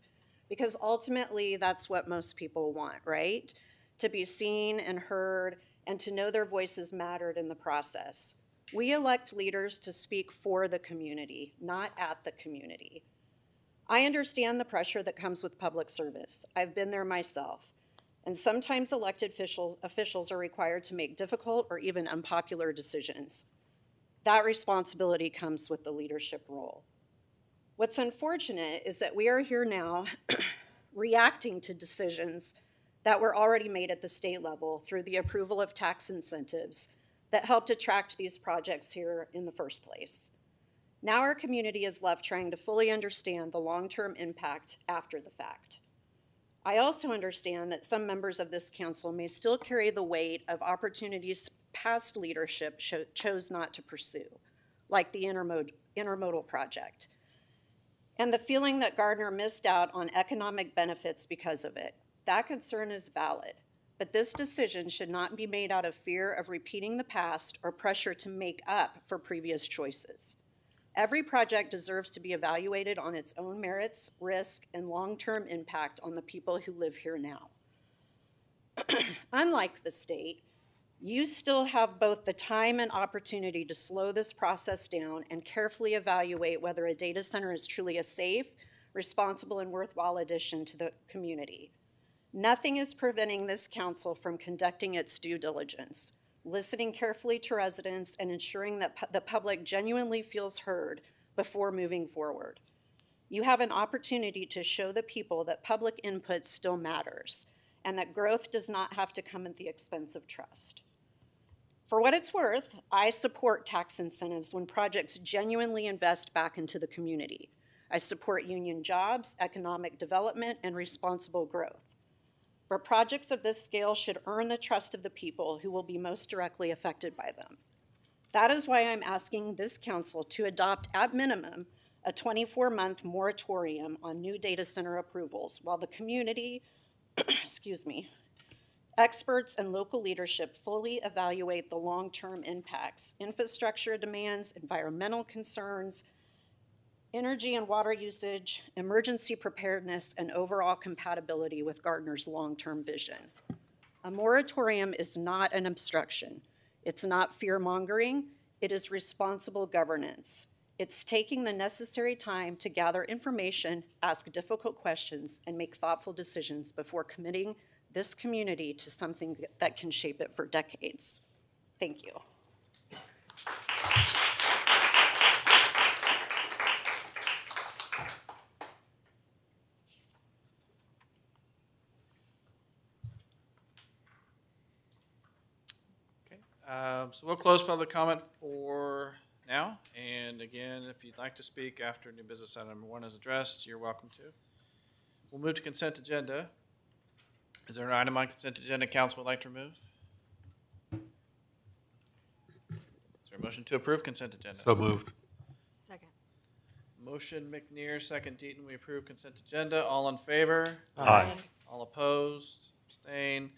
Because ultimately, that's what most people want, right? To be seen and heard and to know their voices mattered in the process. We elect leaders to speak for the community, not at the community. I understand the pressure that comes with public service. I've been there myself. And sometimes elected officials are required to make difficult or even unpopular decisions. That responsibility comes with the leadership role. What's unfortunate is that we are here now reacting to decisions that were already made at the state level through the approval of tax incentives that helped attract these projects here in the first place. Now our community is left trying to fully understand the long-term impact after the fact. I also understand that some members of this council may still carry the weight of opportunities past leadership chose not to pursue, like the intermodal project, and the feeling that Gardner missed out on economic benefits because of it. That concern is valid, but this decision should not be made out of fear of repeating the past or pressure to make up for previous choices. Every project deserves to be evaluated on its own merits, risk, and long-term impact on the people who live here now. Unlike the state, you still have both the time and opportunity to slow this process down and carefully evaluate whether a data center is truly a safe, responsible, and worthwhile addition to the community. Nothing is preventing this council from conducting its due diligence, listening carefully to residents, and ensuring that the public genuinely feels heard before moving forward. You have an opportunity to show the people that public input still matters and that growth does not have to come at the expense of trust. For what it's worth, I support tax incentives when projects genuinely invest back into the community. I support union jobs, economic development, and responsible growth. but projects of this scale should earn the trust of the people who will be most directly affected by them. That is why I'm asking this council to adopt at minimum a 24-month moratorium on new data center approvals while the community, excuse me, experts and local leadership fully evaluate the long-term impacts, infrastructure demands, environmental concerns, energy and water usage, emergency preparedness, and overall compatibility with Gardner's long-term vision. A moratorium is not an obstruction. It's not fear-mongering. It is responsible governance. It's taking the necessary time to gather information, ask difficult questions, and make thoughtful decisions before committing this community to something that can shape it for decades. Thank you. Okay, so we'll close public comment for now. And again, if you'd like to speak after new business item number 1 is addressed, you're welcome to. We'll move to consent agenda. Is there an item on consent agenda council would like to remove? Is there a motion to approve consent agenda? So moved. Second. Motion McNear, second Deaton. We approve consent agenda. All in favor? Aye. All opposed? Abstain.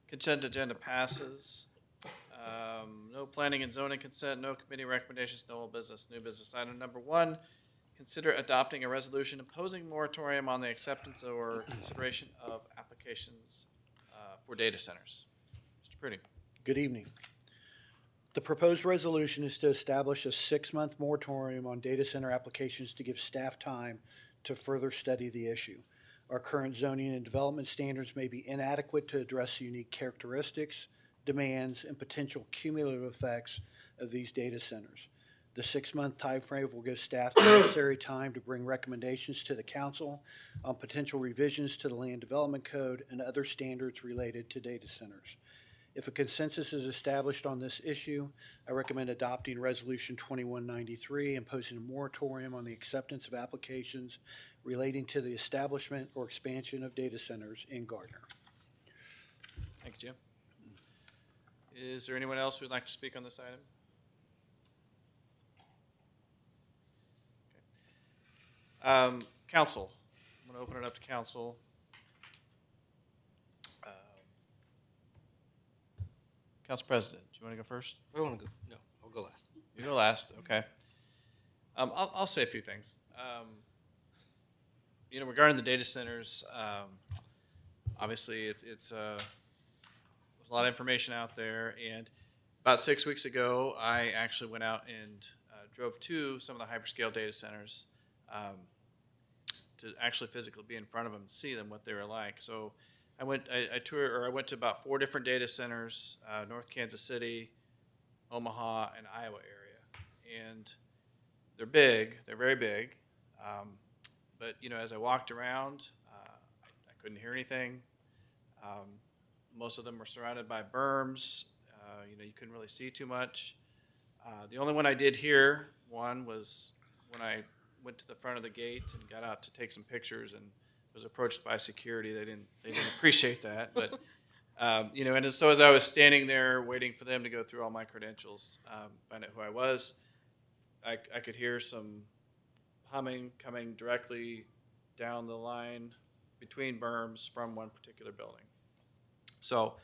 Consent agenda passes. No planning and zoning consent, no committee recommendations, no old business. New business item number 1, consider adopting a resolution imposing moratorium on the acceptance or consideration of applications for data centers. Mr. Prudy. Good evening. The proposed resolution is to establish a 6-month moratorium on data center applications to give staff time to further study the issue. Our current zoning and development standards may be inadequate to address the unique characteristics, demands, and potential cumulative effects of these data centers. The 6-month timeframe will give staff the necessary time to bring recommendations to the council on potential revisions to the Land Development Code and other standards related to data centers. If a consensus is established on this issue, I recommend adopting Resolution 2193, imposing a moratorium on the acceptance of applications relating to the establishment or expansion of data centers in Gardner. Thank you, Jim. Is there anyone else who would like to speak on this item? Okay. Council. I'm going to open it up to council. Council President, do you want to go first? I want to go. No, I'll go last. You go last, okay. I'll say a few things. Regarding the data centers, obviously there's a lot of information out there, and about 6 weeks ago, I actually went out and drove to some of the hyperscale data centers to actually physically be in front of them and see them, what they were like. So I went to about 4 different data centers, North Kansas City, Omaha, and Iowa area. And they're big, they're very big. But as I walked around, I couldn't hear anything. Most of them were surrounded by berms. You couldn't really see too much. The only one I did hear, was when I went to the front of the gate and got out to take some pictures and was approached by security. They didn't appreciate that. But, and so as I was standing there waiting for them to go through all my credentials, find out who I was, I could hear some humming coming directly down the line between berms from one particular building. So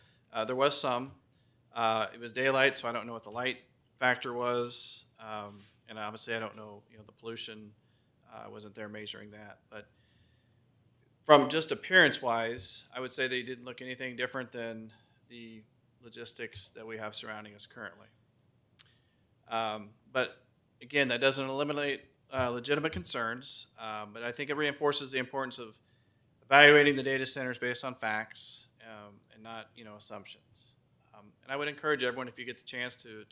there was some. It was daylight, so I don't know what the light factor was, and obviously I don't know, the pollution. I wasn't there measuring that, but from just appearance-wise, I would say they didn't look anything different than the logistics that we have surrounding us currently. But again, that doesn't eliminate legitimate concerns, but I think it reinforces the importance of evaluating the data centers based on facts and not, assumptions. And I would encourage everyone, if you get the chance, to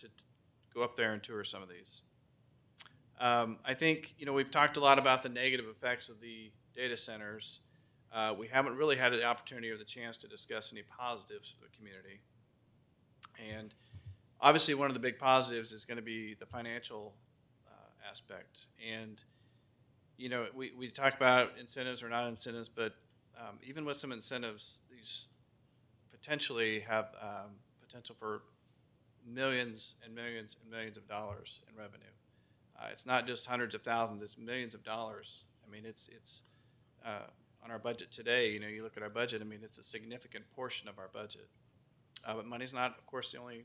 go up there and tour some of these. I think, we've talked a lot about the negative effects of the data centers. We haven't really had the opportunity or the chance to discuss any positives for the community. And obviously one of the big positives is going to be the financial aspect. And, we talk about incentives or not incentives, but even with some incentives, these potentially have potential for millions and millions and millions of dollars in revenue. It's not just hundreds of thousands, it's millions of dollars. I mean, it's on our budget today, you know, you look at our budget, I mean, it's a significant portion of our budget. But money's not, of course, the only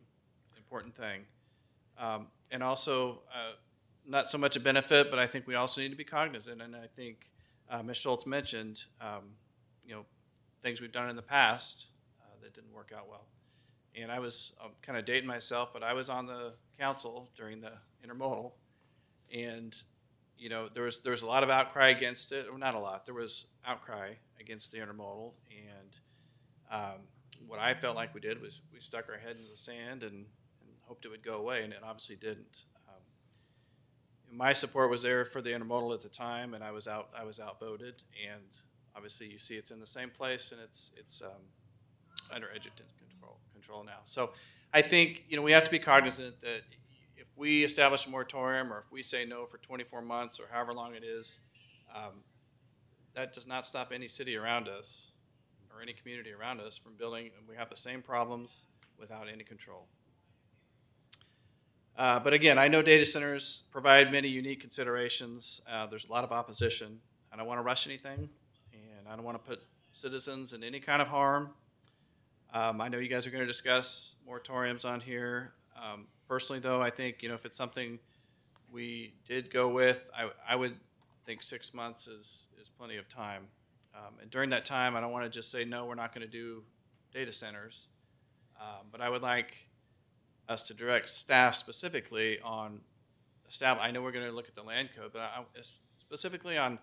important thing. And also, not so much a benefit, but I think we also need to be cognizant, and I think Ms. Schultz mentioned, you know, things we've done in the past that didn't work out well. And I was kind of dating myself, but I was on the council during the intermodal, and you know, there was a lot of outcry against it, or not a lot. There was outcry against the intermodal, and what I felt like we did was we stuck our head in the sand and hoped it would go away, and it obviously didn't. My support was there for the intermodal at the time, and I was outvoted, and obviously you see it's in the same place, and it's under educated control now. So I think, you know, we have to be cognizant that if we establish a moratorium or if we say no for 24 months or however long it is, that does not stop any city around us or any community around us from building, and we have the same problems without any control. But again, I know data centers provide many unique considerations. There's a lot of opposition. I don't want to rush anything, and I don't want to put citizens in any kind of harm. I know you guys are going to discuss moratoriums on here. Personally, though, I think, you know, if it's something we did go with, I would think 6 months is plenty of time. And during that time, I don't want to just say, no, we're not going to do data centers. But I would like us to direct staff specifically on I know we're going to look at the land code, but specifically on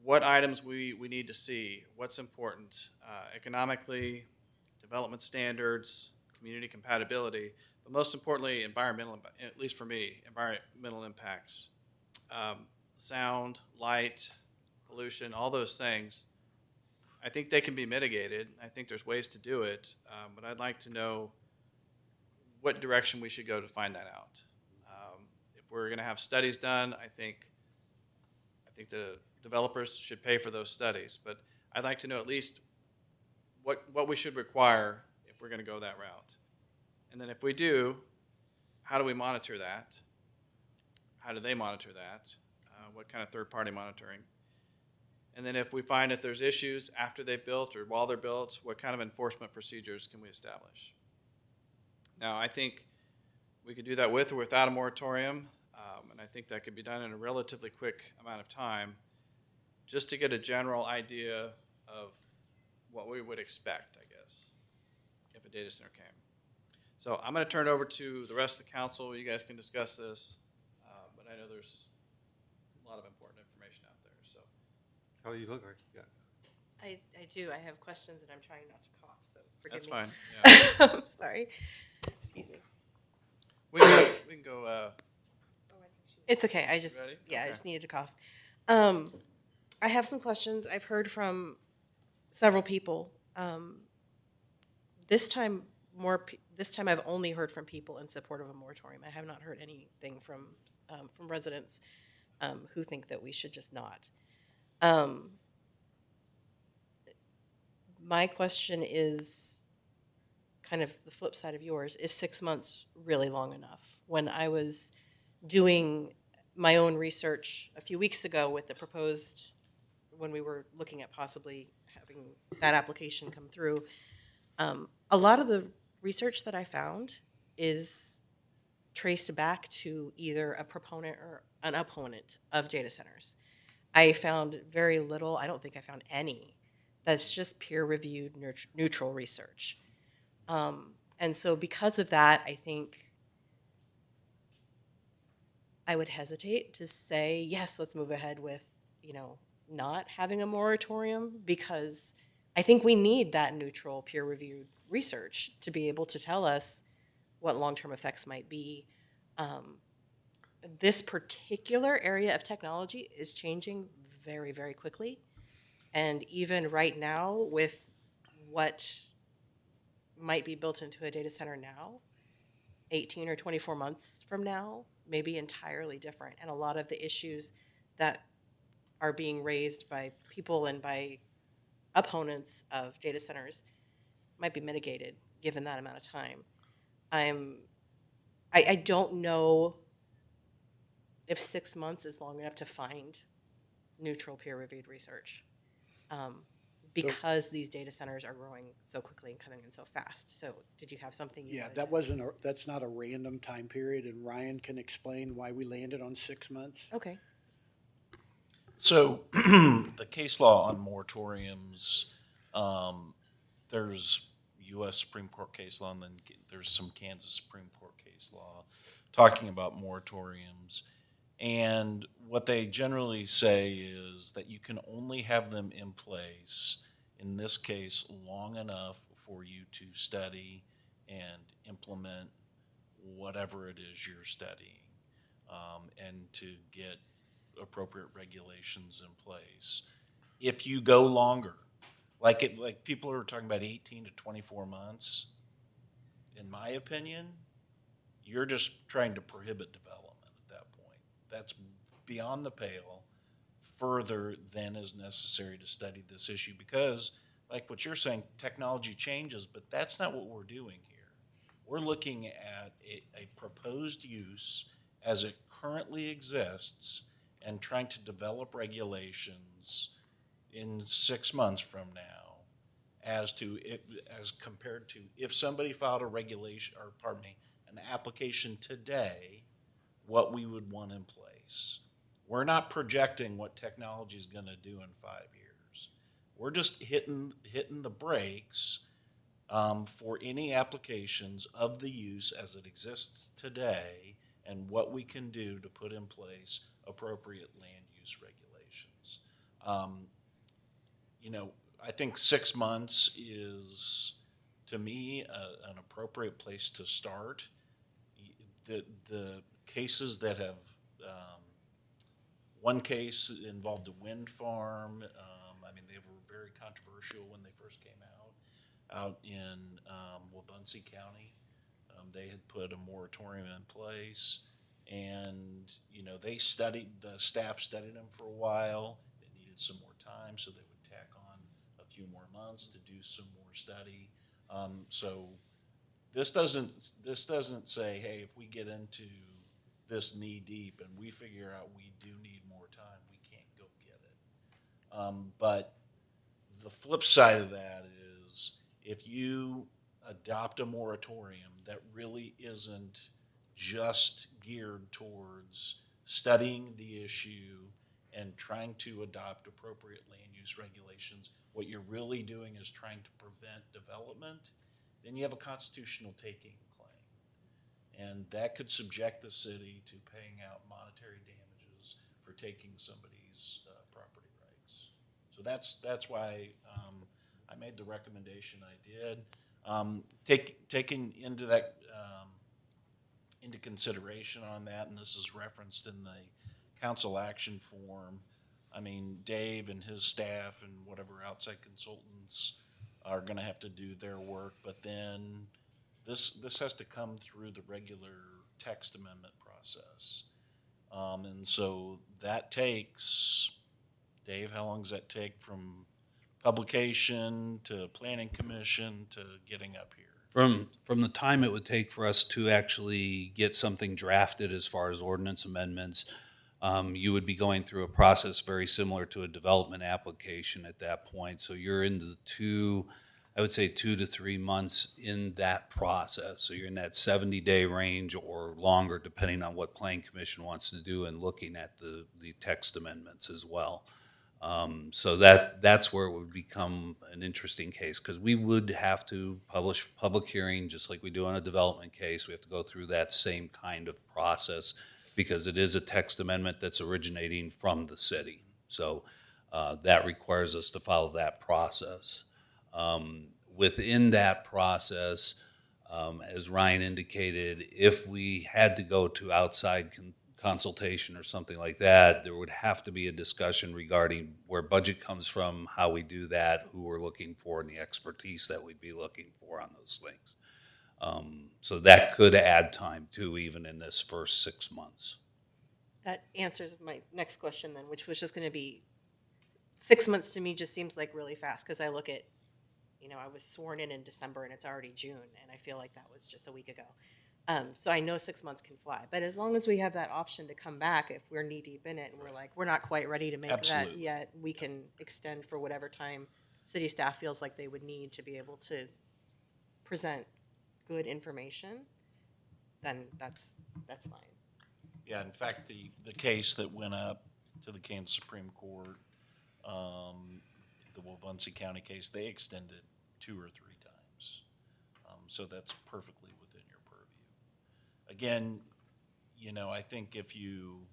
what items we need to see, what's important economically, development standards, community compatibility, but most importantly, environmental, at least for me, environmental impacts. Sound, light, pollution, all those things. I think they can be mitigated. I think there's ways to do it, but I'd like to know what direction we should go to find that out. If we're going to have studies done, I think the developers should pay for those studies. But I'd like to know at least what we should require if we're going to go that route. And then if we do, how do we monitor that? How do they monitor that? What kind of third-party monitoring? And then if we find that there's issues after they've built or while they're built, what kind of enforcement procedures can we establish? Now, I think we could do that with or without a moratorium, and I think that could be done in a relatively quick amount of time, just to get a general idea of what we would expect, I guess, if a data center came. So I'm going to turn it over to the rest of the council. You guys can discuss this, but I know there's a lot of important information out there. So, Oh, you look like you got I do. I have questions and I'm trying not to cough, so forgive that's me. fine. Yeah. Sorry. Excuse me. We can go. It's okay. I just, ready? yeah, I Okay. just needed to cough. I have some questions. I've heard from several people. This time I've only heard from people in support of a moratorium. I have not heard anything from residents who think that we should just not. My question is kind of the flip side of yours. Is 6 months really long enough? When I was doing my own research a few weeks ago with the proposed, when we were looking at possibly having that application come through, a lot of the research that I found is traced back to either a proponent or an opponent of data centers. I found very little, I don't think I found any, that's just peer-reviewed neutral research. And so because of that, I think I would hesitate to say, yes, let's move ahead with, not having a moratorium, because I think we need that neutral peer-reviewed research to be able to tell us what long-term effects might be. This particular area of technology is changing very, very quickly. And even right now, with what might be built into a data center now, 18 or 24 months from now may be entirely different. And a lot of the issues that are being raised by people and by opponents of data centers might be mitigated given that amount of time. I don't know if 6 months is long enough to find neutral peer-reviewed research, because these data centers are growing so quickly and coming in so fast. So did you have something you Yeah, wanted that to- wasn't, that's not a random time period, and Ryan can explain why we landed on 6 months. Okay. So the case law on moratoriums, there's U.S. Supreme Court case law, and then there's some Kansas Supreme Court case law talking about moratoriums. And what they generally say is that you can only have them in place, in this case, long enough for you to study and implement whatever it is you're studying, and to get appropriate regulations in place. If you go longer, like people are talking about 18 to 24 months, in my opinion, you're just trying to prohibit development at that point. That's beyond the pale, further than is necessary to study this issue, because like what you're saying, technology changes, but that's not what we're doing here. We're looking at a proposed use as it currently exists and trying to develop regulations in 6 months from now as compared to if somebody filed a regulation, or pardon me, an application today, what we would want in place. We're not projecting what technology is going to do in 5 years. We're just hitting the brakes for any applications of the use as it exists today, and what we can do to put in place appropriate land use regulations. I think 6 months is, to me, an appropriate place to start. The cases that have, one case involved a wind farm. They were very controversial when they first came out in Wabunsee County. They had put a moratorium in place, and the staff studied them for a while. They needed some more time, so they would tack on a few more months to do some more study. So this doesn't say, hey, if we get into this knee deep and we figure out we do need more time, we can't go get it. But the flip side of that is, if you adopt a moratorium that really isn't just geared towards studying the issue and trying to adopt appropriate land use regulations, what you're really doing is trying to prevent development, then you have a constitutional taking claim. And that could subject the city to paying out monetary damages for taking somebody's property rights. So that's why I made the recommendation I did. Taking into consideration on that, and this is referenced in the council action form. Dave and his staff and whatever outside consultants are going to have to do their work, but then this has to come through the regular text amendment process. And so that takes, Dave, how long does that take from publication to planning commission to getting up here? From the time it would take for us to actually get something drafted as far as ordinance amendments, you would be going through a process very similar to a development application at that point. So you're into I would say 2 to 3 months in that process. So you're in that 70-day range or longer, depending on what Planning Commission wants to do, and looking at the text amendments as well. So that's where it would become an interesting case, because we would have to publish public hearing just like we do on a development case. We have to go through that same kind of process, because it is a text amendment that's originating from the city. So that requires us to follow that process. Within that process, as Ryan indicated, if we had to go to outside consultation or something like that, there would have to be a discussion regarding where budget comes from, how we do that, who we're looking for, and the expertise that we'd be looking for on those things. So that could add time too, even in this first 6 months. That answers my next question then, which was just going to be, 6 months to me just seems like really fast, because I look at, I was sworn in December and it's already June, and I feel like that was just a week ago. So I know 6 months can fly, but as long as we have that option to come back if we're knee deep in it and we're like, we're not quite ready to make that Absolutely. yet, we can extend for whatever time city staff feels like they would need to be able to present good information, then that's fine. Yeah, in fact, the case that went up to the Kansas Supreme Court, the Wabaunsee County case, they extended 2 or 3 times. So that's perfectly within your purview. Again, I think if you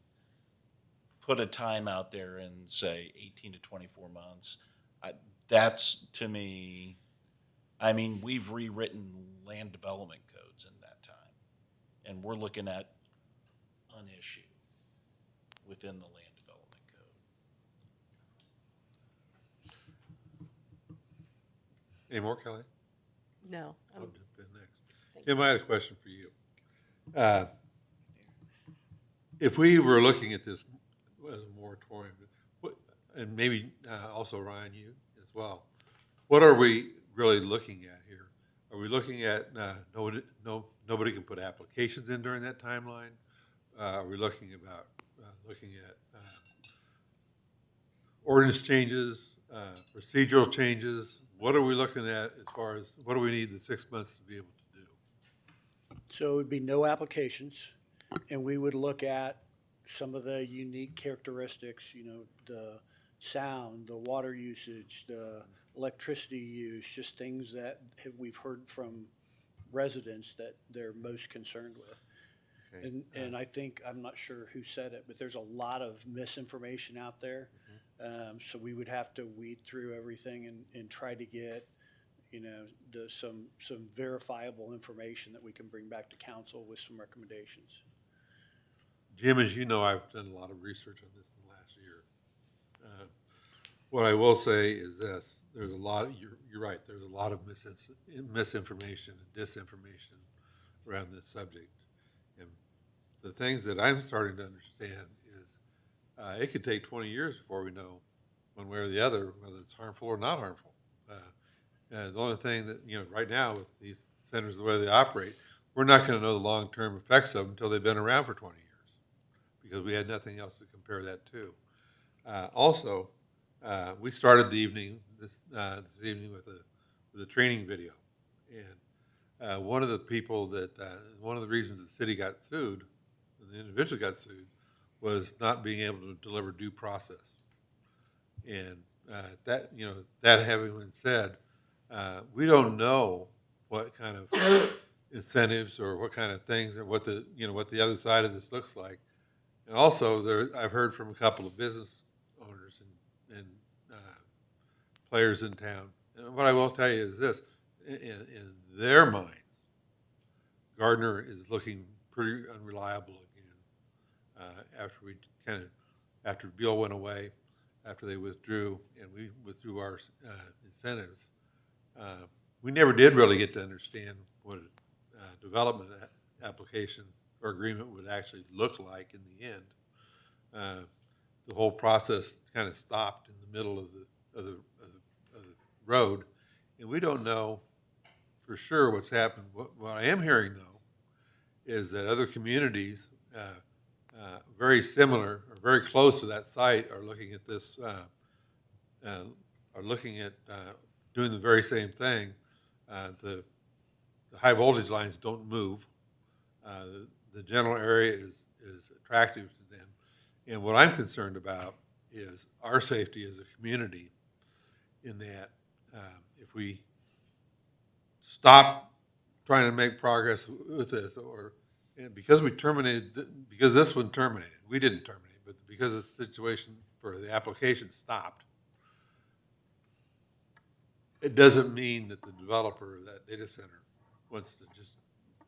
put a time out there and say 18 to 24 months, that's, to me, I mean, we've rewritten land development codes in that time. And we're looking at an issue within the land development code. Any more, Kelly? No. I'll jump in next. Kim, I had a question for you. If we were looking at this as a moratorium, and maybe also Ryan, you as well, what are we really looking at here? Are we looking at nobody can put applications in during that timeline? Are we looking at ordinance changes, procedural changes? What are we looking at as far as what do we need the 6 months to be able to do? So it would be no applications, and we would look at some of the unique characteristics, the sound, the water usage, the electricity use, just things that we've heard from residents that they're most concerned with. Okay. And I think, I'm not sure who said it, but there's a lot of misinformation out there. So we would have to weed through everything and try to get, some verifiable information that we can bring back to council with some recommendations. Jim, as you know, I've done a lot of research on this in the last year. What I will say is this: there's a lot. You're right. There's a lot of misinformation and disinformation around this subject, and the things that I'm starting to understand is it could take 20 years before we know one way or the other whether it's harmful or not harmful. The only thing that right now with these centers the way they operate, we're not going to know the long-term effects of them until they've been around for 20 years, because we had nothing else to compare that to. Also, we started the evening this evening with a training video, and one of the people that one of the reasons the city got sued, the individual got sued, was not being able to deliver due process. And that having been said, we don't know what kind of incentives or what kind of things or what the other side of this looks like. And also, I've heard from a couple of business owners and players in town. And what I will tell you is this: in their minds, Gardner is looking pretty unreliable again. After Bill went away, after they withdrew, and we withdrew our incentives, we never did really get to understand what a development application or agreement would actually look like in the end. The whole process kind of stopped in the middle of the road, and we don't know for sure what's happened. What I am hearing, though, is that other communities very similar or very close to that site are looking at this, are looking at doing the very same thing. The high voltage lines don't move. The general area is attractive to them. And what I'm concerned about is our safety as a community, in that if we stop trying to make progress with this, and because because this one terminated, we didn't terminate, but because the situation for the application stopped, it doesn't mean that the developer of that data center wants to just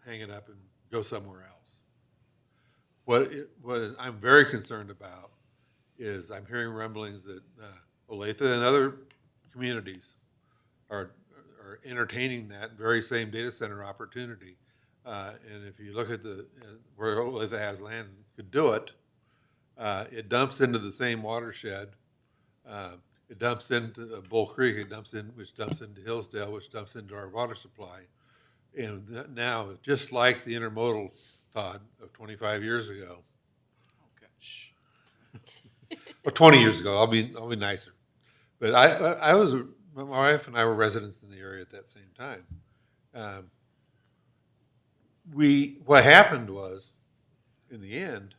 hang it up and go somewhere else. What I'm very concerned about is I'm hearing rumblings that Olathe and other communities are entertaining that very same data center opportunity. And if you look at where Olathe has land and could do it, it dumps into the same watershed. It dumps into Bull Creek, which dumps into Hillsdale, which dumps into our water supply. And now, just like the intermodal, Todd, of 25 years ago, or 20 years ago, I'll be nicer. But my wife and I were residents in the area at that same time. What happened was, in the end,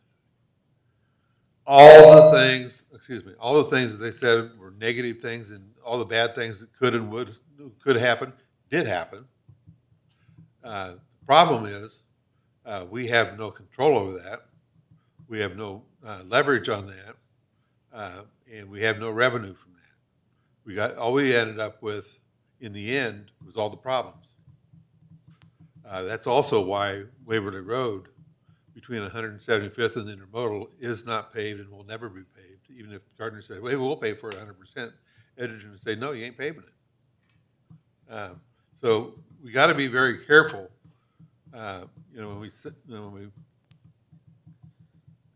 all the things that they said were negative things and all the bad things that could happen, did happen. The problem is, we have no control over that. We have no leverage on that, and we have no revenue from that. All we ended up with, in the end, was all the problems. That's also why Waverly Road, between 175th and the Intermodal, is not paved and will never be paved. Even if Gardner said, "Well, we'll pay for it 100%," Edgerton would say, "No, you ain't paving it." So we got to be very careful.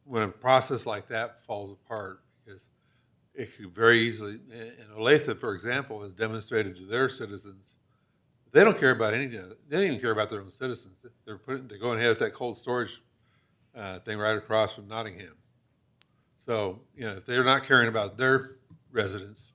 When a process like that falls apart, because it could very easily. And Olathe, for example, has demonstrated to their citizens they don't care about any of it. They don't even care about their own citizens. They're going ahead with that cold storage thing right across from Nottingham. So, if they're not caring about their residents,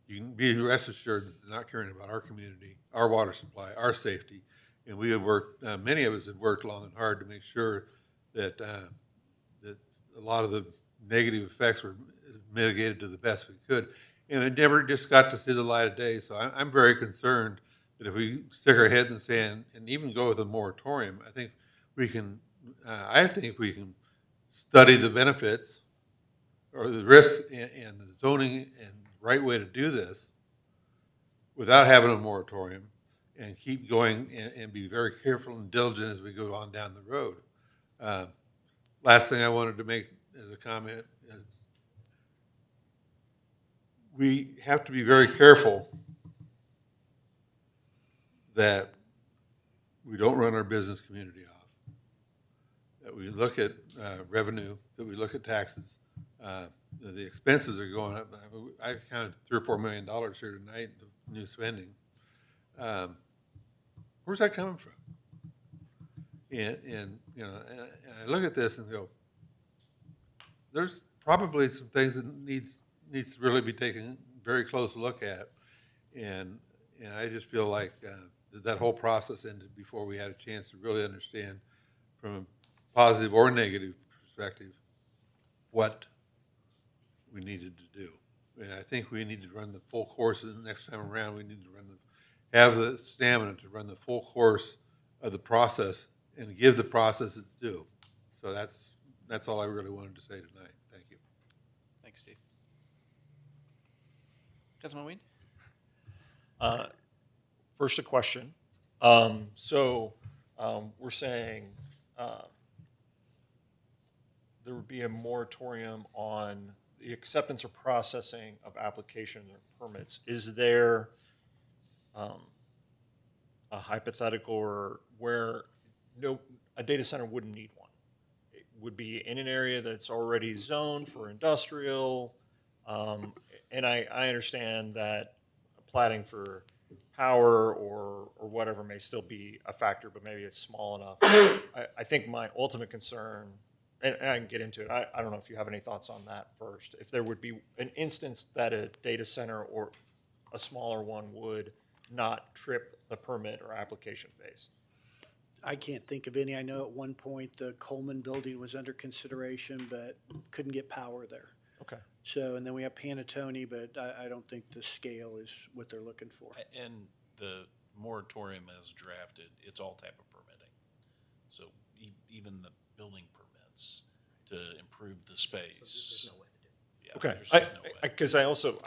you can be rest assured that they're not caring about our community, our water supply, our safety. And we have worked, many of us have worked long and hard to make sure that that a lot of the negative effects were mitigated to the best we could. And it never just got to see the light of day. So I'm very concerned that if we stick our head in the sand and even go with a moratorium, I think we can study the benefits or the risks and the zoning and the right way to do this without having a moratorium, and keep going and be very careful and diligent as we go on down the road. Last thing I wanted to make as a comment is we have to be very careful that we don't run our business community off, that we look at revenue, that we look at taxes. The expenses are going up. I counted $3 or $4 million here tonight of new spending. Where's that coming from? And I look at this and go, there's probably some things that needs to really be taken a very close look at, and I just feel like that whole process ended before we had a chance to really understand, from a positive or negative perspective, what we needed to do. And I think we need to run the full course. The next time around, we need to have the stamina to run the full course of the process and give the process its due. So that's all I really wanted to say tonight. Thank you. Thanks, Steve. Councilman Ween? First, a question. We're saying there would be a moratorium on the acceptance or processing of applications or permits. Is there a hypothetical or where a data center wouldn't need one? It would be in an area that's already zoned for industrial, and I understand that platting for power or whatever may still be a factor, but maybe it's small enough. I think my ultimate concern, and I can get into it, I don't know if you have any thoughts on that first, if there would be an instance that a data center or a smaller one would not trip the permit or application phase. I can't think of any. I know at one point the Coleman building was under consideration, but couldn't get power there. Okay. So, and then we have Panatone, but I don't think the scale is what they're looking for. And the moratorium as drafted, it's all type of permitting. So even the building permits to improve the space. There's no way to do it. Yeah, Okay. there's just no way. Because I also,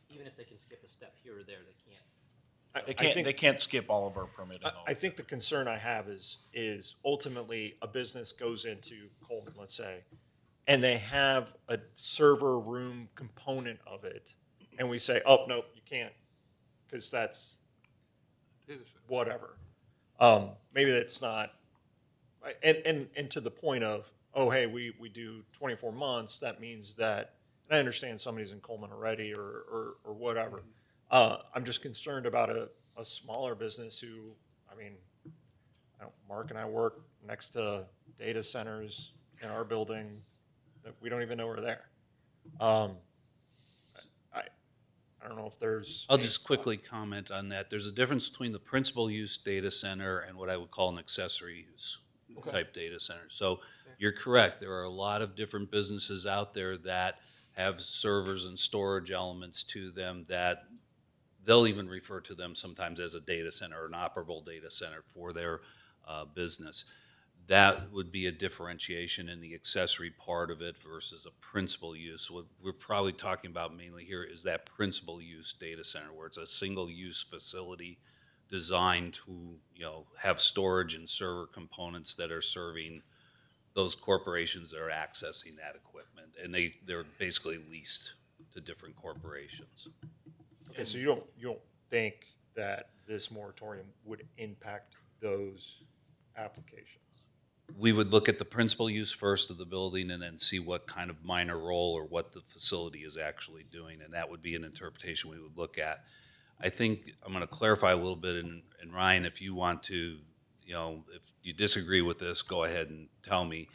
Even if they can skip a step here or there, they can't. They can't skip all of our permitting. I think the concern I have is ultimately a business goes into Coleman, let's say, and they have a server room component of it, and we say, oh, no, you can't, because that's whatever. Maybe that's not, and to the point of, oh, hey, we do 24 months, that means that And I understand somebody's in Coleman already or whatever. I'm just concerned about a smaller business who, I mean, Mark and I work next to data centers in our building that we don't even know are there. I don't know if there's. I'll just quickly comment on that. There's a difference between the principal use data center and what I would call an accessory use type data center. So you're correct. There are a lot of different businesses out there that have servers and storage elements to them that they'll even refer to them sometimes as a data center or an operable data center for their business. That would be a differentiation in the accessory part of it versus a principal use. What we're probably talking about mainly here is that principal use data center, where it's a single use facility designed to, have storage and server components that are serving those corporations that are accessing that equipment, and they're basically leased to different corporations. Okay, so you don't think that this moratorium would impact those applications? We would look at the principal use first of the building and then see what kind of minor role or what the facility is actually doing, and that would be an interpretation we would look at. I think I'm going to clarify a little bit, and Ryan, if you want to, if you disagree with this, go ahead and tell me.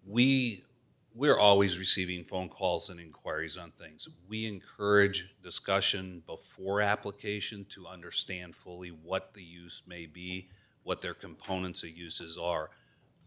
We're always receiving phone calls and inquiries on things. We encourage discussion before application to understand fully what the use may be, what their components of uses are.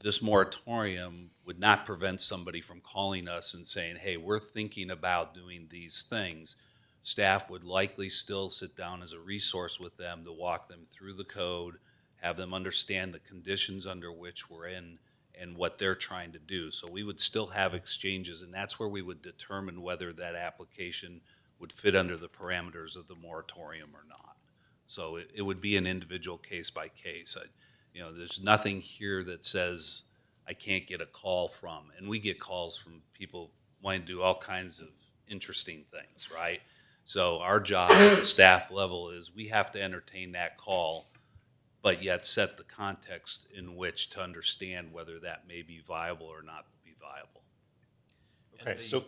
This moratorium would not prevent somebody from calling us and saying, hey, we're thinking about doing these things. Staff would likely still sit down as a resource with them to walk them through the code, have them understand the conditions under which we're in and what they're trying to do. So we would still have exchanges, and that's where we would determine whether that application would fit under the parameters of the moratorium or not. So it would be an individual case by case. There's nothing here that says I can't get a call from, and we get calls from people wanting to do all kinds of interesting things, right? So our job at the staff level is we have to entertain that call, but yet set the context in which to understand whether that may be viable or not be viable. Okay, so.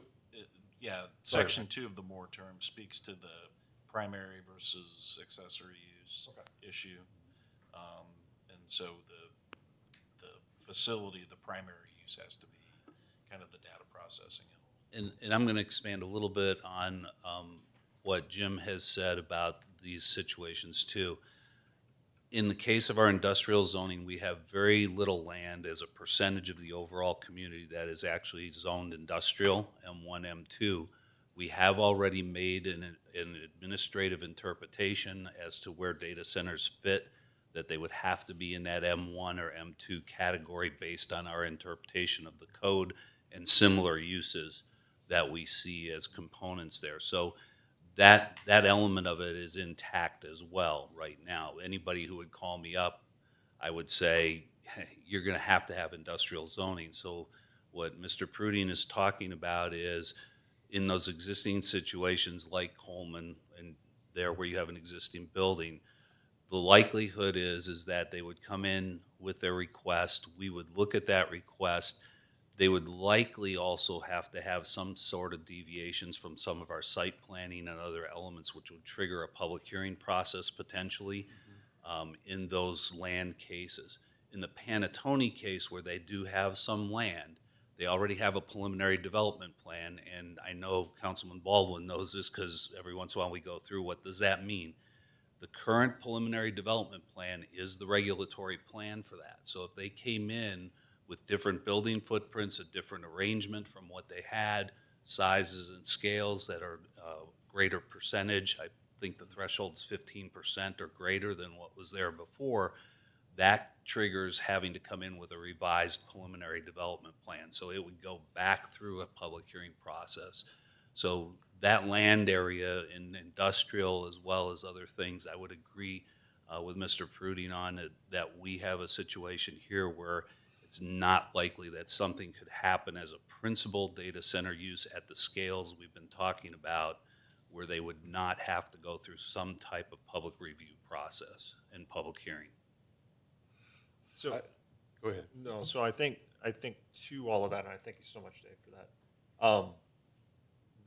Section 2 of the moratorium speaks to the primary versus accessory use issue. And so the facility, the primary use has to be kind of the data processing. And I'm going to expand a little bit on what Jim has said about these situations too. In the case of our industrial zoning, we have very little land as a percentage of the overall community that is actually zoned industrial, M1, M2. We have already made an administrative interpretation as to where data centers fit, that they would have to be in that M1 or M2 category based on our interpretation of the code and similar uses that we see as components there. So that element of it is intact as well right now. Anybody who would call me up, I would say, hey, you're going to have industrial zoning. So what Mr. Pruding is talking about is in those existing situations like Coleman and there where you have an existing building, the likelihood is that they would come in with their request. We would look at that request. They would likely also have to have some sort of deviations from some of our site planning and other elements which would trigger a public hearing process potentially in those land cases. In the Panatone case where they do have some land, they already have a preliminary development plan, and I know Councilman Baldwin knows this because every once in a while we go through what does that mean. The current preliminary development plan is the regulatory plan for that. So if they came in with different building footprints, a different arrangement from what they had, sizes and scales that are greater percentage. I think the threshold's 15% or greater than what was there before. That triggers having to come in with a revised preliminary development plan. So it would go back through a public hearing process. So that land area in industrial as well as other things, I would agree with Mr. Pruding on it, that we have a situation here where it's not likely that something could happen as a principal data center use at the scales we've been talking about, where they would not have to go through some type of public review process and public hearing. So, Go ahead. no, so I think to all of that, and I thank you so much, Dave, for that.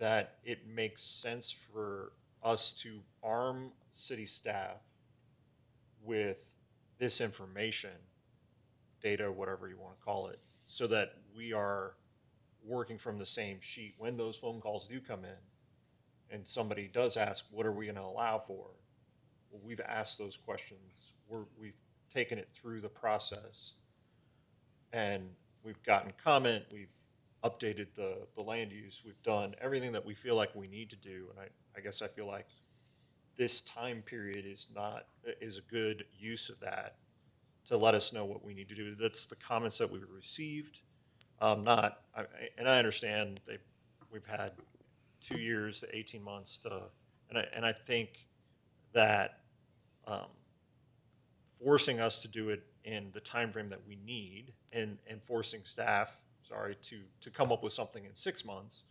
that it makes sense for us to arm city staff with this information, data, whatever you want to call it, so that we are working from the same sheet when those phone calls do come in and somebody does ask, what are we going to allow for? Well, we've asked those questions. We've taken it through the process and we've gotten comment, we've updated the land use, we've done everything that we feel like we need to do. And I guess I feel like this time period is a good use of that to let us know what we need to do. That's the comments that we've received. And I understand we've had 2 years to 18 months and I think that forcing us to do it in the time frame that we need and forcing staff, to come up with something in 6 months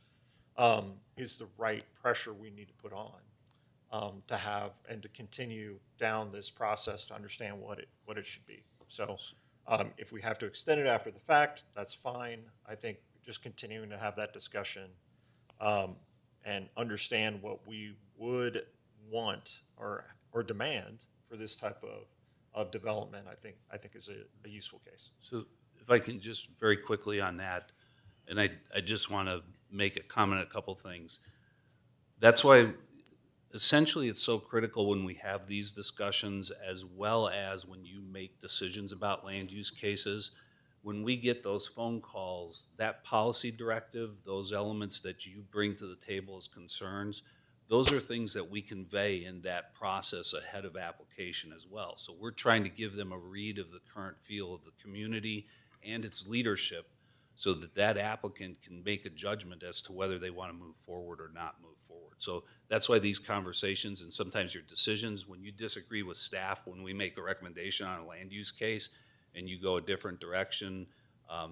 is the right pressure we need to put on to have and to continue down this process to understand what it should be. So if we have to extend it after the fact, that's fine. I think just continuing to have that discussion and understand what we would want or demand for this type of development, I think is a useful case. So if I can just very quickly on that, and I just want to make a comment, a couple things. That's why essentially it's so critical when we have these discussions, as well as when you make decisions about land use cases. When we get those phone calls, that policy directive, those elements that you bring to the table as concerns, those are things that we convey in that process ahead of application as well. So we're trying to give them a read of the current feel of the community and its leadership so that that applicant can make a judgment as to whether they want to move forward or not move forward. So that's why these conversations and sometimes your decisions, when you disagree with staff, when we make a recommendation on a land use case and you go a different direction,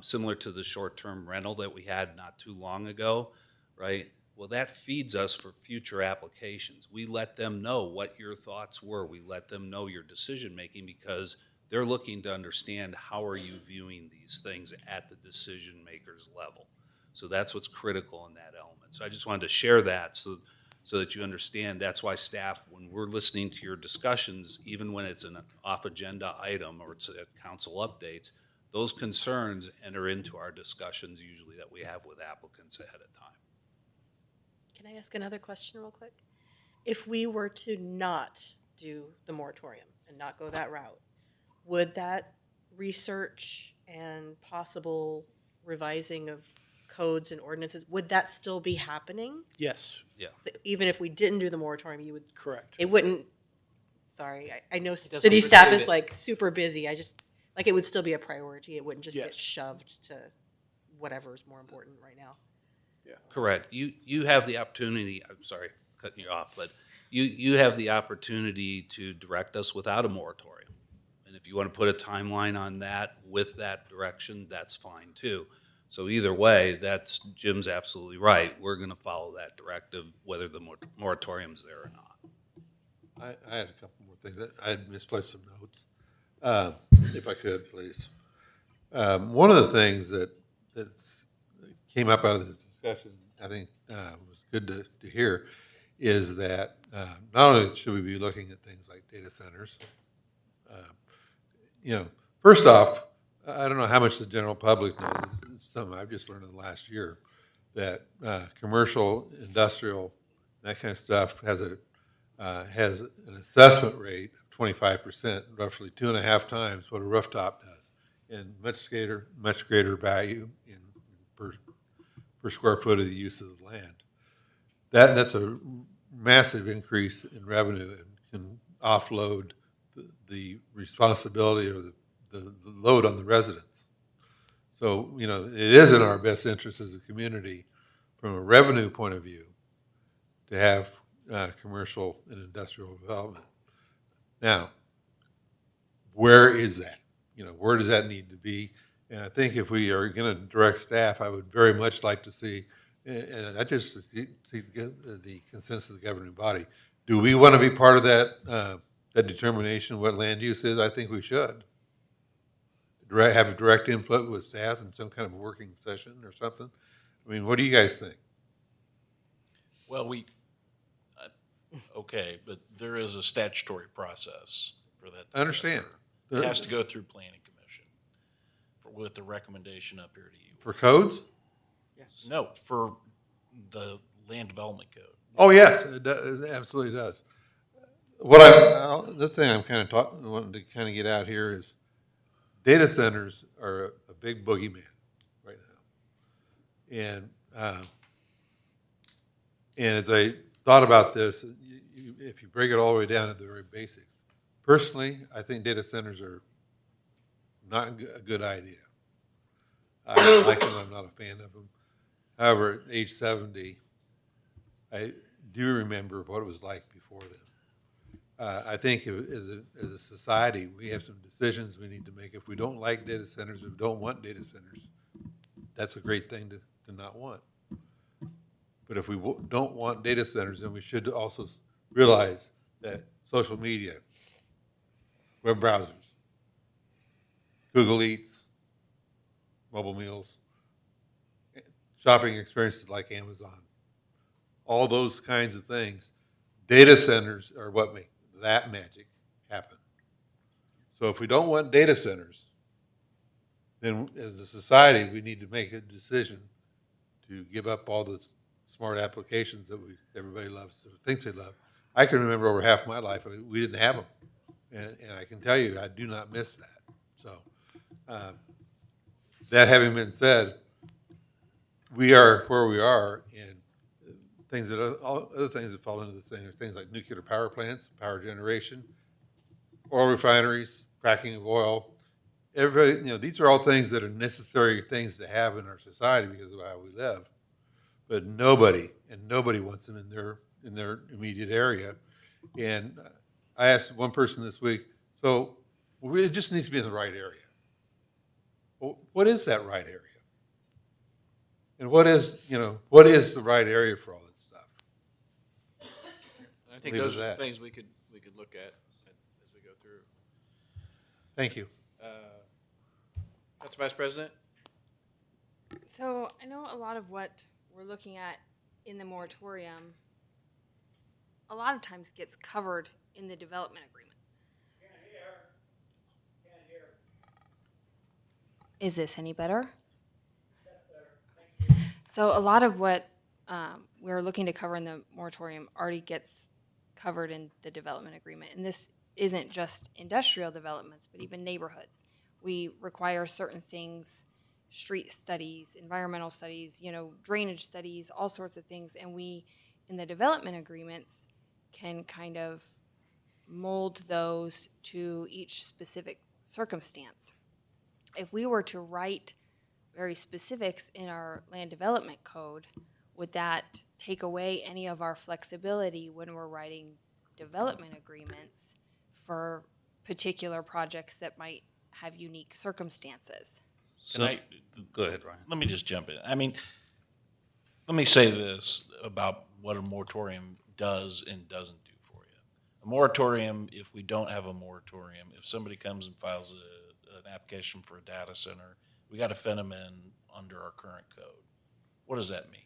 similar to the short-term rental that we had not too long ago, right? Well, that feeds us for future applications. We let them know what your thoughts were. We let them know your decision-making because they're looking to understand how are you viewing these things at the decision maker's level. So that's what's critical in that element. So I just wanted to share that so that you understand. That's why staff, when we're listening to your discussions, even when it's an off-agenda item or it's a council updates, those concerns enter into our discussions usually that we have with applicants ahead of time. Can I ask another question real quick? If we were to not do the moratorium and not go that route, would that research and possible revising of codes and ordinances, would that still be happening? Yes, Yeah. So even if we didn't do the moratorium, you would, correct. it wouldn't, sorry, I know doesn't city staff preclude is it. like super busy. I just, like it would still be a priority. It wouldn't just get Yes. shoved to whatever is more important right now. Correct. You have the opportunity, I'm sorry, cutting you off, but you have the opportunity to direct us without a moratorium. And if you want to put a timeline on that with that direction, that's fine too. So either way, Jim's absolutely right. We're going to follow that directive, whether the moratorium's there or not. I had a couple more things. I had misplaced some notes. If I could, please. One of the things that came up out of this discussion, I think was good to hear, is that not only should we be looking at things like data centers, first off, I don't know how much the general public knows. It's something I've just learned in the last year, that commercial, industrial, that kind of stuff has an assessment rate of 25%, roughly 2.5 times what a rooftop does, and much greater value per square foot of the use of the land. That's a massive increase in revenue and can offload the responsibility or the load on the residents. So, it is in our best interest as a community from a revenue point of view to have commercial and industrial development. Now, where is that? Where does that need to be? And I think if we are going to direct staff, I would very much like to see, and I just see the consensus of the governing body. Do we want to be part of that determination of what land use is? I think we should. Have a direct input with staff in some kind of working session or something. I mean, what do you guys think? Well, okay, but there is a statutory process for that. I understand. It has to go through planning commission with the recommendation up here to you. For codes? No, for the land development code. Oh, yes, it absolutely does. The thing I'm kind of wanting to kind of get out here is data centers are a big boogeyman right now. And as I thought about this, if you break it all the way down to the very basics, personally, I think data centers are not a good idea. I don't like them. I'm not a fan of them. However, at age 70, I do remember what it was like before then. I think as a society, we have some decisions we need to make. If we don't like data centers, if we don't want data centers, that's a great thing to not want. But if we don't want data centers, then we should also realize that social media, web browsers, Google Eats, mobile meals, shopping experiences like Amazon, all those kinds of things, data centers are what make that magic happen. So if we don't want data centers, then as a society, we need to make a decision to give up all the smart applications that everybody loves, or thinks they love. I can remember over half my life, we didn't have them. And I can tell you, I do not miss that. So that having been said, we are where we are, and other things that fall into the thing are things like nuclear power plants, power generation, oil refineries, cracking of oil. Everybody, these are all things that are necessary things to have in our society because of how we live. But nobody wants them in their immediate area. And I asked one person this week, so it just needs to be in the right area. Well, what is that right area? And what is the right area for all this stuff? I think those are things we could look at as we go through. Thank you. Council Vice President? So I know a lot of what we're looking at in the moratorium a lot of times gets covered in the development agreement. Can't hear. Is this any better? So a lot of what we're looking to cover in the moratorium already gets covered in the development agreement. And this isn't just industrial developments, but even neighborhoods. We require certain things, street studies, environmental studies, drainage studies, all sorts of things. And we, in the development agreements, can kind of mold those to each specific circumstance. If we were to write very specifics in our land development code, would that take away any of our flexibility when we're writing development agreements for particular projects that might have unique circumstances? Go ahead, Ryan. Let me just jump in. I mean, let me say this about what a moratorium does and doesn't do for you. A moratorium, if we don't have a moratorium, if somebody comes and files an application for a data center, we got to fit them in under our current code. What does that mean?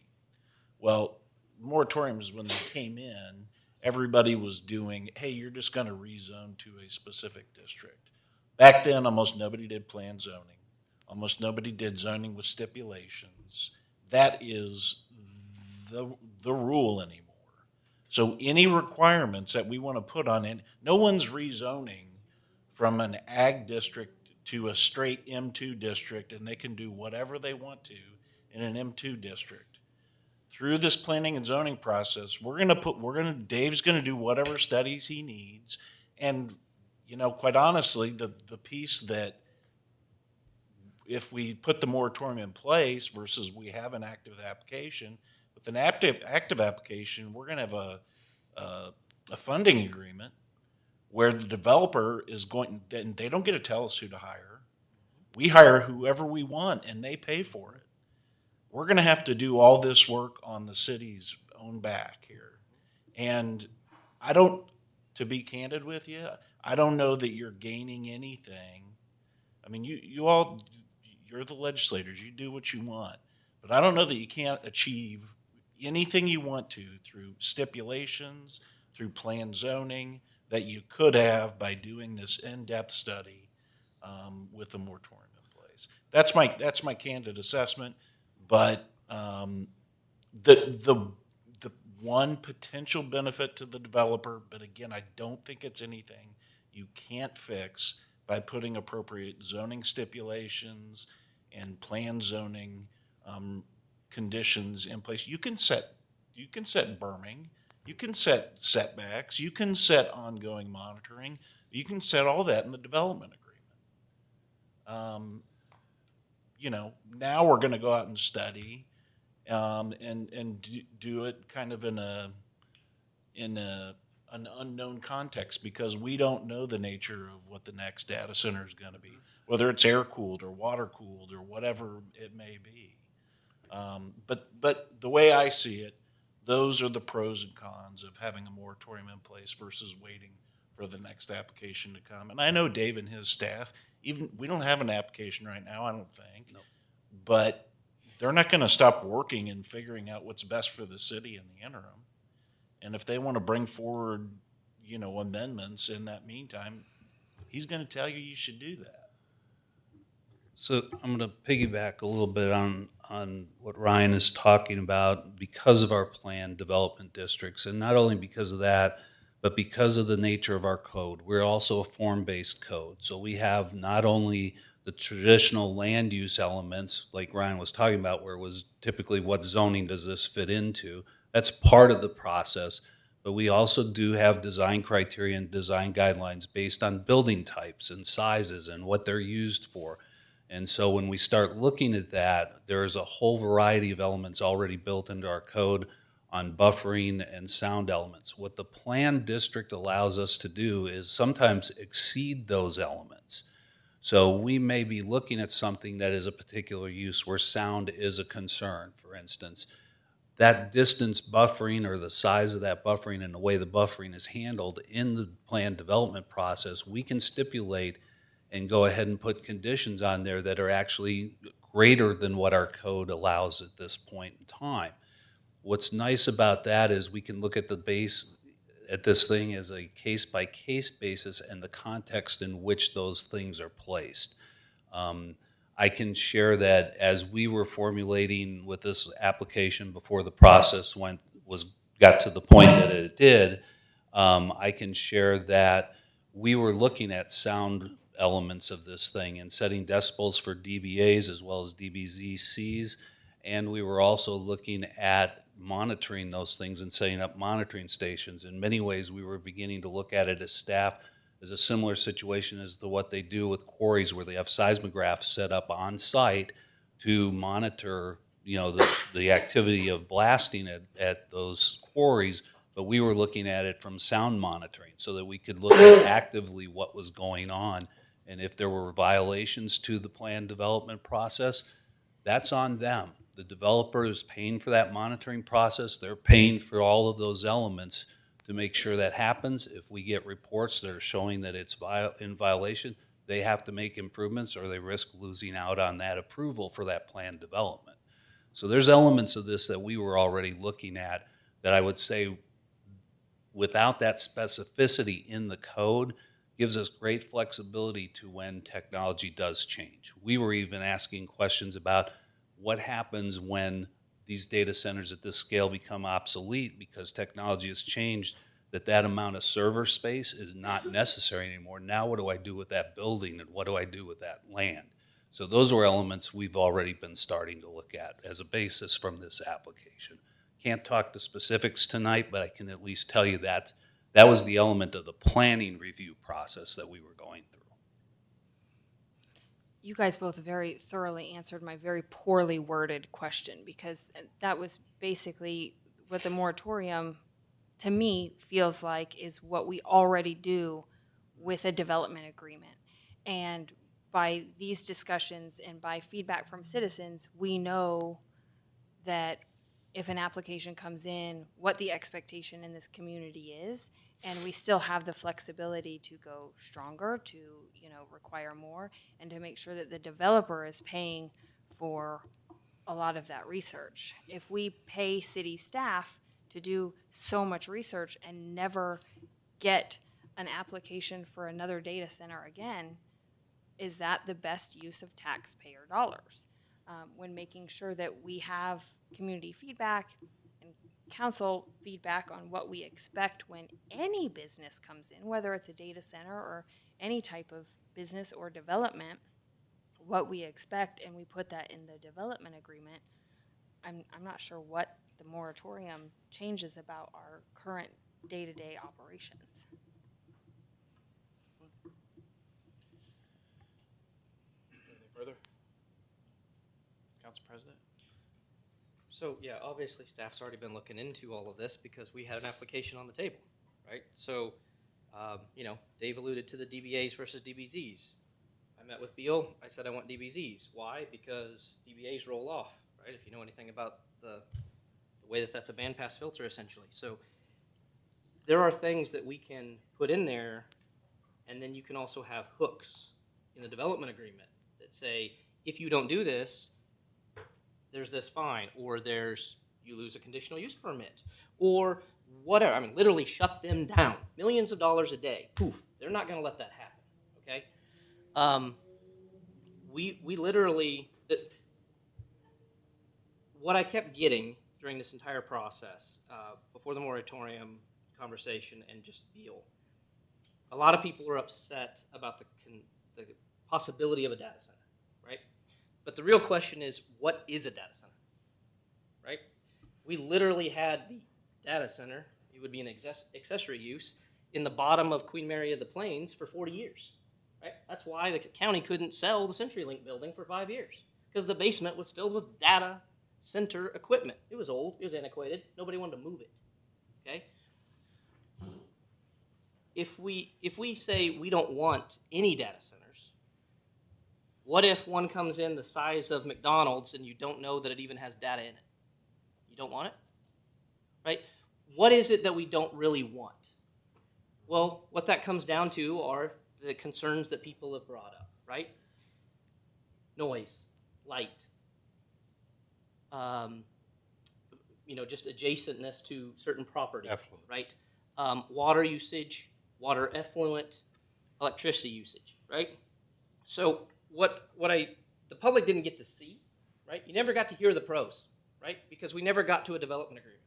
Well, moratoriums, when they came in, everybody was doing, hey, you're just going to rezone to a specific district. Back then, almost nobody did plan zoning. Almost nobody did zoning with stipulations. That is the rule anymore. So any requirements that we want to put on it, no one's rezoning from an ag district to a straight M2 district, and they can do whatever they want to in an M2 district. Through this planning and zoning process, Dave's gonna do whatever studies he needs. And, quite honestly, the piece that if we put the moratorium in place versus we have an active application, with an active application, we're gonna have a funding agreement where the developer is going, and they don't get to tell us who to hire. We hire whoever we want, and they pay for it. We're going to have to do all this work on the city's own back here. And to be candid with you, I don't know that you're gaining anything. I mean, you're the legislators. You do what you want. But I don't know that you can't achieve anything you want to through stipulations, through planned zoning that you could have by doing this in-depth study with the moratorium in place. That's my candid assessment, but the one potential benefit to the developer, but again, I don't think it's anything you can't fix by putting appropriate zoning stipulations and plan zoning conditions in place. You can set berming, you can set setbacks, you can set ongoing monitoring, you can set all that in the development agreement. Now we're going to go out and study and do it kind of in an unknown context, because we don't know the nature of what the next data center is going to be, whether it's air cooled or water cooled or whatever it may be. But the way I see it, those are the pros and cons of having a moratorium in place versus waiting for the next application to come. And I know Dave and his staff, even we don't have an application right now, I don't think, but they're not going to stop working and figuring out what's best for the city in the interim. And if they want to bring forward, amendments in that meantime, he's going to tell you should do that. So I'm going to piggyback a little bit on what Ryan is talking about because of our planned development districts, and not only because of that, but because of the nature of our code. We're also a form-based code. So we have not only the traditional land use elements, like Ryan was talking about, where it was typically what zoning does this fit into. That's part of the process, but we also do have design criteria and design guidelines based on building types and sizes and what they're used for. And so when we start looking at that, there's a whole variety of elements already built into our code on buffering and sound elements. What the planned district allows us to do is sometimes exceed those elements. So we may be looking at something that is a particular use where sound is a concern, for instance. That distance buffering or the size of that buffering and the way the buffering is handled in the planned development process, we can stipulate and go ahead and put conditions on there that are actually greater than what our code allows at this point in time. What's nice about that is we can look at this thing as a case-by-case basis and the context in which those things are placed. I can share that as we were formulating with this application before the process got to the point that it did, I can share that we were looking at sound elements of this thing and setting decibels for dBAs as well as dBZCs, and we were also looking at monitoring those things and setting up monitoring stations. In many ways, we were beginning to look at it as staff as a similar situation as to what they do with quarries, where they have seismographs set up on site to monitor, the activity of blasting at those quarries. But we were looking at it from sound monitoring so that we could look at actively what was going on. And if there were violations to the planned development process, that's on them. The developer is paying for that monitoring process. They're paying for all of those elements to make sure that happens. If we get reports that are showing that it's in violation, they have to make improvements or they risk losing out on that approval for that planned development. So there's elements of this that we were already looking at that I would say without that specificity in the code gives us great flexibility to when technology does change. We were even asking questions about what happens when these data centers at this scale become obsolete because technology has changed, that amount of server space is not necessary anymore. Now what do I do with that building and what do I do with that land? So those are elements we've already been starting to look at as a basis from this application. Can't talk to specifics tonight, but I can at least tell you that was the element of the planning review process that we were going through. You guys both very thoroughly answered my very poorly worded question, because that was basically what the moratorium, to me, feels like is what we already do with a development agreement. And by these discussions and by feedback from citizens, we know that if an application comes in, what the expectation in this community is, and we still have the flexibility to go stronger, to require more, and to make sure that the developer is paying for a lot of that research. If we pay city staff to do so much research and never get an application for another data center again, is that the best use of taxpayer dollars? When making sure that we have community feedback and council feedback on what we expect when any business comes in, whether it's a data center or any type of business or development, what we expect, and we put that in the development agreement, I'm not sure what the moratorium changes about our current day-to-day operations. Anything further? Council President? So, yeah, obviously staff's already been looking into all of this because we had an application on the table, right? So, Dave alluded to the DBAs versus DBZs. I met with Beal, I said I want DBZs. Why? Because DBAs roll off, right? If you know anything about the way that that's a bandpass filter, essentially. So, there are things that we can put in there, and then you can also have hooks in the development agreement that say, if you don't do this, there's this fine, or you lose a conditional use permit, or whatever. I mean, literally shut them down. Millions of dollars a day. Poof. They're not going to let that happen, okay? We literally, what I kept getting during this entire process, before the moratorium conversation and just Beal, a lot of people are upset about the possibility of a data center, right? But the real question is, what is a data center, right? We literally had the data center, it would be an accessory use, in the bottom of Queen Mary of the Plains for 40 years, right? That's why the county couldn't sell the CenturyLink building for 5 years, because the basement was filled with data center equipment. It was old, it was antiquated, nobody wanted to move it, okay? If we say we don't want any data centers, what if one comes in the size of McDonald's and you don't know that it even has data in it? You don't want it, right? What is it that we don't really want? Well, what that comes down to are the concerns that people have brought up, right? Noise, light, just adjacentness to certain property, Effluent. right? Water usage, water effluent, electricity usage, right? So the public didn't get to see, right? You never got to hear the pros, right? Because we never got to a development agreement.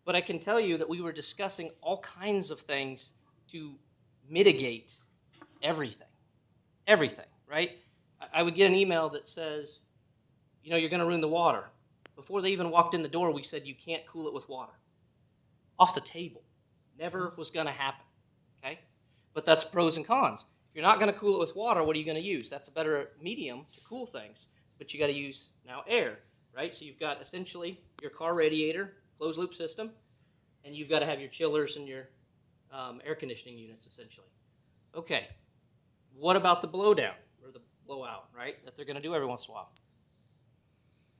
But I can tell you that we were discussing all kinds of things to mitigate everything, right? I would get an email that says, you're going to ruin the water. Before they even walked in the door, we said you can't cool it with water. Off the table. Never was going to happen, okay? But that's pros and cons. If you're not going to cool it with water, what are you going to use? That's a better medium to cool things, but you got to use now air, right? So you've got essentially your car radiator, closed loop system, and you've got to have your chillers and your air conditioning units essentially. Okay, what about the blowdown or the blowout, right? That they're going to do every once in a while.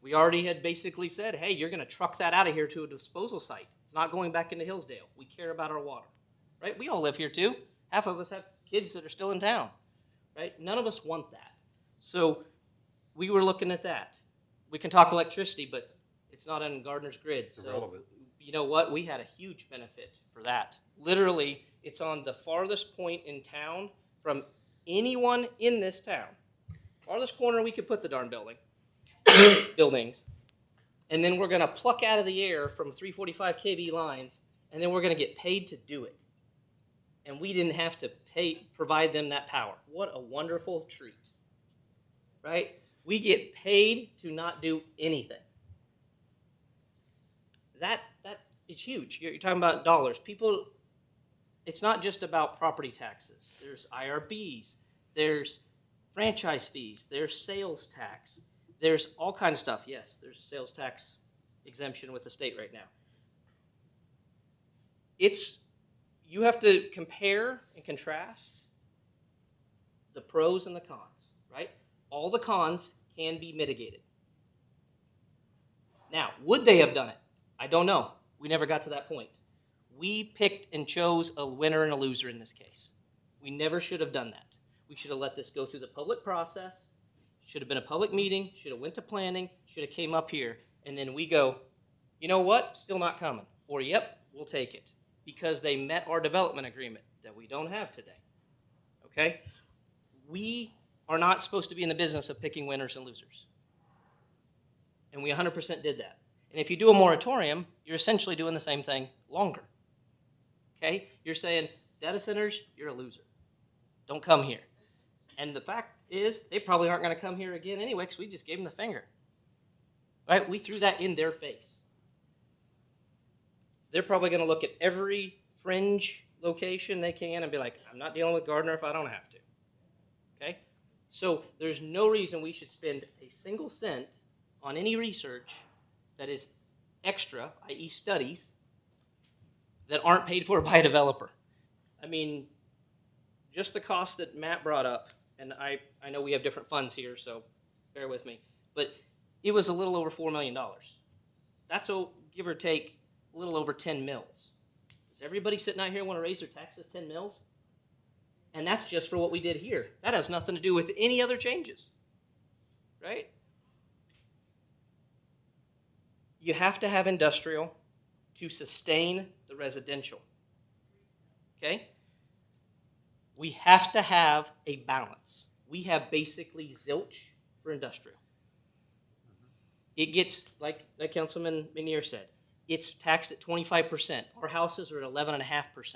We already had basically said, hey, you're going to truck that out of here to a disposal site. It's not going back into Hillsdale. We care about our water, right? We all live here too. Half of us have kids that are still in town, right? None of us want that. So we were looking at that. We can talk electricity, but it's not on Gardner's grid. So irrelevant. You know what? We had a huge benefit for that. Literally, it's on the farthest point in town from anyone in this town. Farthest corner we could put the darn buildings. And then we're going to pluck out of the air from 345 kV lines, and then we're going to get paid to do it. And we didn't have to provide them that power. What a wonderful treat, right? We get paid to not do anything. That is huge. You're talking about dollars. People, it's not just about property taxes. There's IRBs, there's franchise fees, there's sales tax, there's all kinds of stuff. Yes, there's sales tax exemption with the state right now. You have to compare and contrast the pros and the cons, right? All the cons can be mitigated. Now, would they have done it? I don't know. We never got to that point. We picked and chose a winner and a loser in this case. We never should have done that. We should have let this go through the public process, Should have been a public meeting, should have went to planning, should have came up here, and then we go, you know what, still not coming. Or, yep, we'll take it. Because they met our development agreement that we don't have today. Okay? We are not supposed to be in the business of picking winners and losers. And we 100% did that. And if you do a moratorium, you're essentially doing the same thing longer. Okay? You're saying, data centers, you're a loser. Don't come here. And the fact is, they probably aren't going to come here again anyway because we just gave them the finger. Right? We threw that in their face. They're probably going to look at every fringe location they can and be like, I'm not dealing with Gardner if I don't have to. Okay? So there's no reason we should spend a single cent on any research that is extra, i.e. studies, that aren't paid for by a developer. I mean, just the cost that Matt brought up, and I know we have different funds here, so bear with me, but it was a little over $4 million. That's, give or take, a little over 10 mils. Does everybody sitting out here want to raise their taxes 10 mils? And that's just for what we did here. That has nothing to do with any other changes, right? You have to have industrial to sustain the residential, okay? We have to have a balance. We have basically zilch for industrial. It gets, like Councilman McNear said, it's taxed at 25%. Our houses are at 11.5%.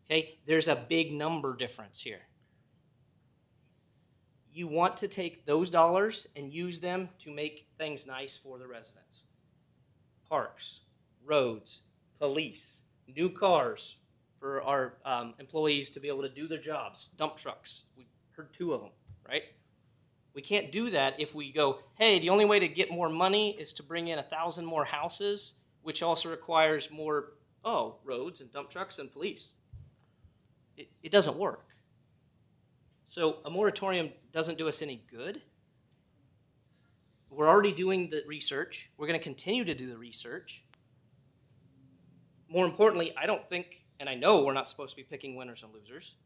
Okay, there's a big number difference here. You want to take those dollars and use them to make things nice for the residents. Parks, roads, police, new cars for our employees to be able to do their jobs, dump trucks. We heard 2 of them, right? We can't do that if we go, hey, the only way to get more money is to bring in 1,000 more houses, which also requires more, roads and dump trucks and police. It doesn't work. So a moratorium doesn't do us any good. We're already doing the research. We're going to continue to do the research. More importantly, I don't think, and I know we're not supposed to be picking winners and losers.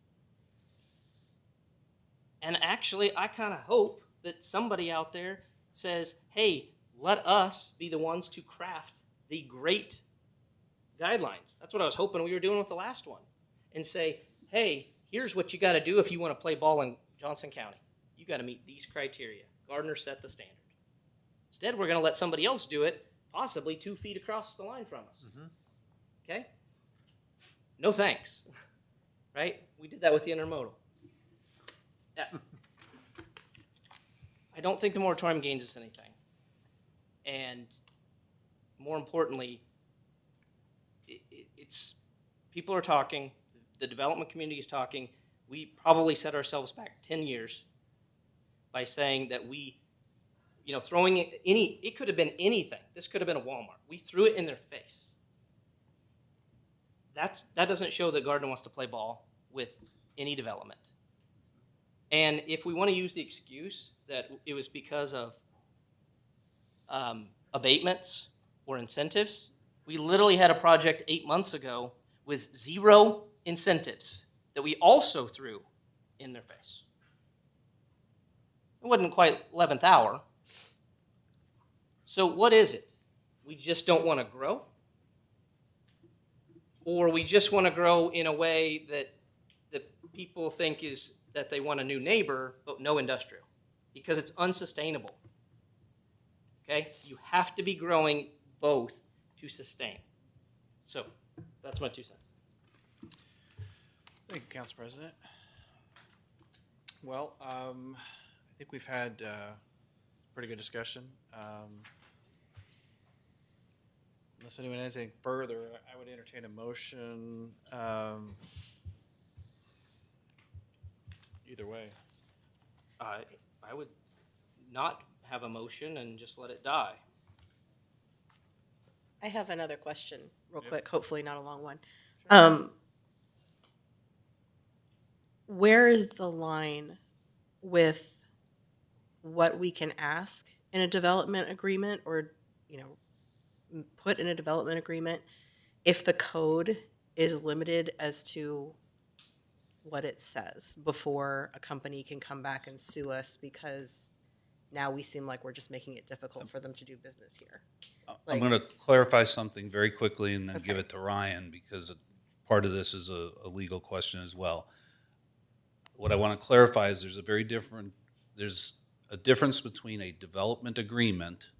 And actually, I kind of hope that somebody out there says, hey, let us be the ones to craft the great guidelines. That's what I was hoping we were doing with the last one. And say, hey, here's what you got to do if you want to play ball in Johnson County. You got to meet these criteria. Gardner set the standard. Instead, we're going to let somebody else do it, possibly 2 feet across the line from us. Mm-hmm. Okay? No thanks. Right? We did that with the intermodal. Yeah. I don't think the moratorium gains us anything. And more importantly, it's people are talking, the development community is talking. We probably set ourselves back 10 years by saying that we, throwing it could have been anything. This could have been a Walmart. We threw it in their face. That doesn't show that Gardner wants to play ball with any development. And if we want to use the excuse that it was because of abatements or incentives, we literally had a project 8 months ago with 0 incentives that we also threw in their face. It wasn't quite 11th hour. So what is it? We just don't want to grow? Or we just want to grow in a way that people think is that they want a new neighbor, but no industrial, because it's unsustainable. Okay? You have to be growing both to sustain. So that's my 2 cents. Thank you, Council President. Well, I think we've had pretty good discussion. Unless anyone has anything further, I would entertain a motion either way. I would not have a motion and just let it die. I have another question real Yep. quick, hopefully not a long one. Sure. Where is the line with what we can ask in a development agreement or, put in a development agreement if the code is limited as to what it says before a company can come back and sue us because now we seem like we're just making it difficult for them to do business here. I'm Like- going to clarify something very quickly and then give Okay. it to Ryan because part of this is a legal question as well. What I want to clarify is there's a difference between a development agreement,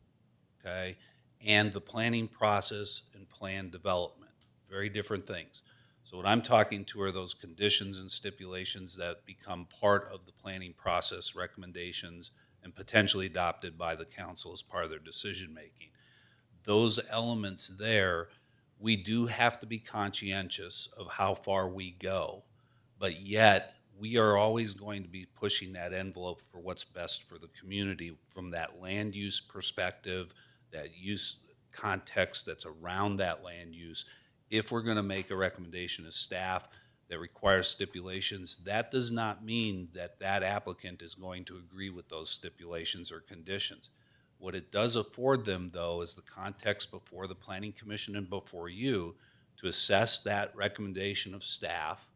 okay, and the planning process and plan development. Very different things. So what I'm talking to are those conditions and stipulations that become part of the planning process, recommendations, and potentially adopted by the council as part of their decision making. Those elements there, we do have to be conscientious of how far we go, but yet we are always going to be pushing that envelope for what's best for the community from that land use perspective, that use context that's around that land use. If we're going to make a recommendation to staff that requires stipulations, that does not mean that that applicant is going to agree with those stipulations or conditions. What it does afford them, though, is the context before the Planning Commission and before you to assess that recommendation of staff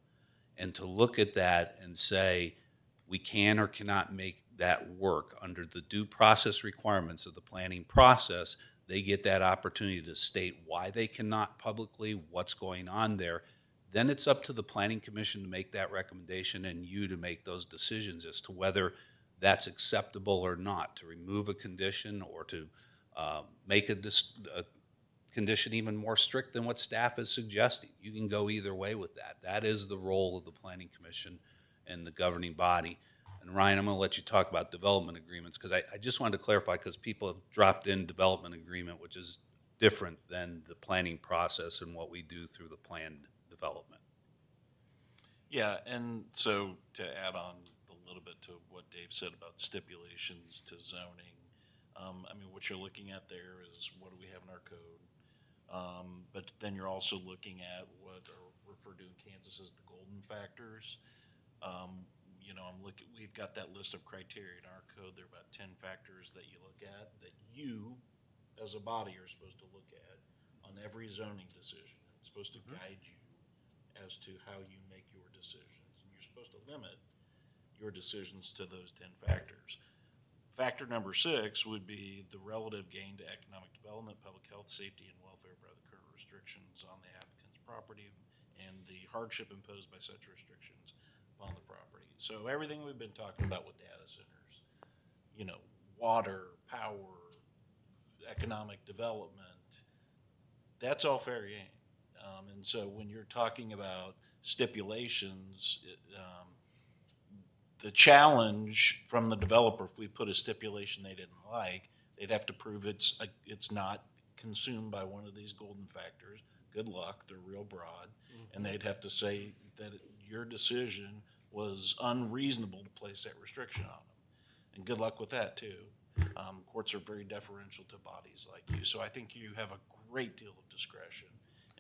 and to look at that and say, we can or cannot make that work under the due process requirements of the planning process. They get that opportunity to state why they cannot publicly, what's going on there. Then it's up to the Planning Commission to make that recommendation and you to make those decisions as to whether that's acceptable or not, to remove a condition or to make a condition even more strict than what staff is suggesting. You can go either way with that. That is the role of the Planning Commission and the governing body. And Ryan, I'm going to let you talk about development agreements because I just wanted to clarify because people have dropped in development agreement, which is different than the planning process and what we do through the planned development. Yeah, and so to add on a little bit to what Dave said about stipulations to zoning, I mean, what you're looking at there is what do we have in our code? But then you're also looking at what are referred to in Kansas as the golden factors. You know, we've got that list of criteria in our code. There are about 10 factors that you look at that you, as a body, are supposed to look at on every zoning decision. It's supposed to guide you as to how you make your decisions. And you're supposed to limit your decisions to those 10 factors. Factor number 6 would be the relative gain to economic development, public health, safety, and welfare by the current restrictions on the applicant's property and the hardship imposed by such restrictions upon the property. So everything we've been talking about with data centers, you know, water, power, economic development, that's all fair game. And so when you're talking about stipulations, the challenge from the developer, if we put a stipulation they didn't like, they'd have to prove it's not consumed by one of these golden factors. Good luck, they're real broad. And they'd have to say that your decision was unreasonable to place that restriction on them. And good luck with that too. Courts are very deferential to bodies like you. So I think you have a great deal of discretion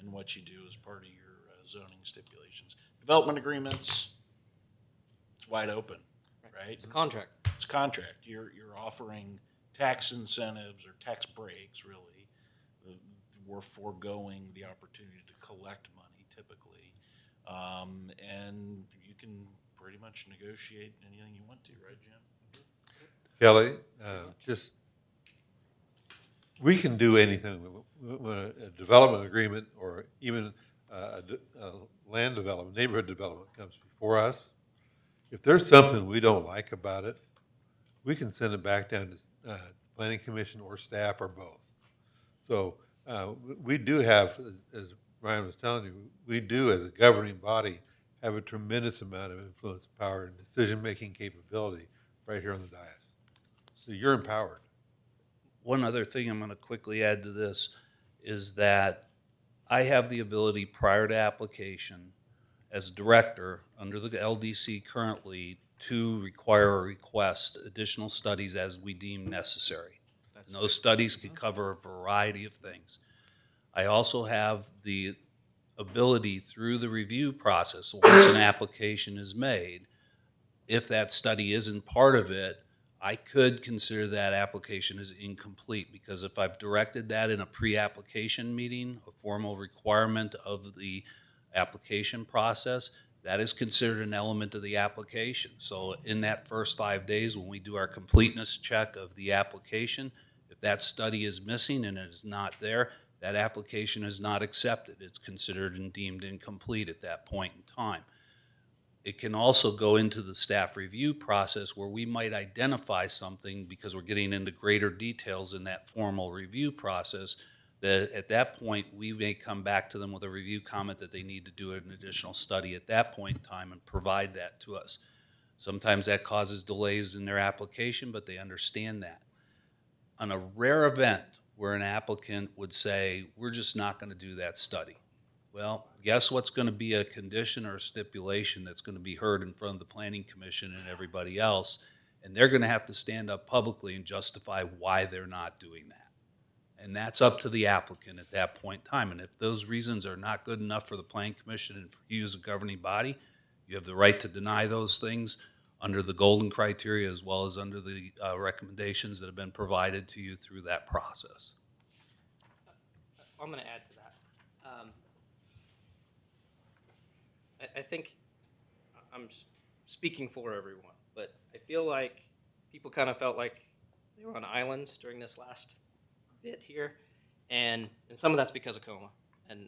in what you do as part of your zoning stipulations. Development agreements, it's wide open, right? It's a contract. It's a contract. You're offering tax incentives or tax breaks, really. We're foregoing the opportunity to collect money typically. And you can pretty much negotiate anything you want to, right, Jim? Kelly, we can do anything when a development agreement or even a land development, neighborhood development comes before us. If there's something we don't like about it, we can send it back down to Planning Commission or staff or both. So we do have, as Ryan was telling you, we do as a governing body have a tremendous amount of influence, power, and decision-making capability right here on the dais. So you're empowered. One other thing I'm going to quickly add to this is that I have the ability prior to application as director under the LDC currently to require or request additional studies as we deem necessary. And those studies could cover a variety of things. I also have the ability through the review process, once an application is made, if that study isn't part of it, I could consider that application as incomplete because if I've directed that in a pre-application meeting, a formal requirement of the application process, that is considered an element of the application. So in that first 5 days, when we do our completeness check of the application, if that study is missing and it is not there, that application is not accepted. It's considered and deemed incomplete at that point in time. It can also go into the staff review process where we might identify something because we're getting into greater details in that formal review process, that at that point we may come back to them with a review comment that they need to do an additional study at that point in time and provide that to us. Sometimes that causes delays in their application, but they understand that. On a rare event where an applicant would say, we're just not going to do that study, well, guess what's going to be a condition or a stipulation that's going to be heard in front of the Planning Commission and everybody else, and they're going to have to stand up publicly and justify why they're not doing that. And that's up to the applicant at that point in time. And if those reasons are not good enough for the Planning Commission and for you as a governing body, you have the right to deny those things under the golden criteria as well as under the recommendations that have been provided to you through that process. I'm going to add to that. I think I'm speaking for everyone, but I feel like people kind of felt like they were on islands during this last bit here, and some of that's because of coma, and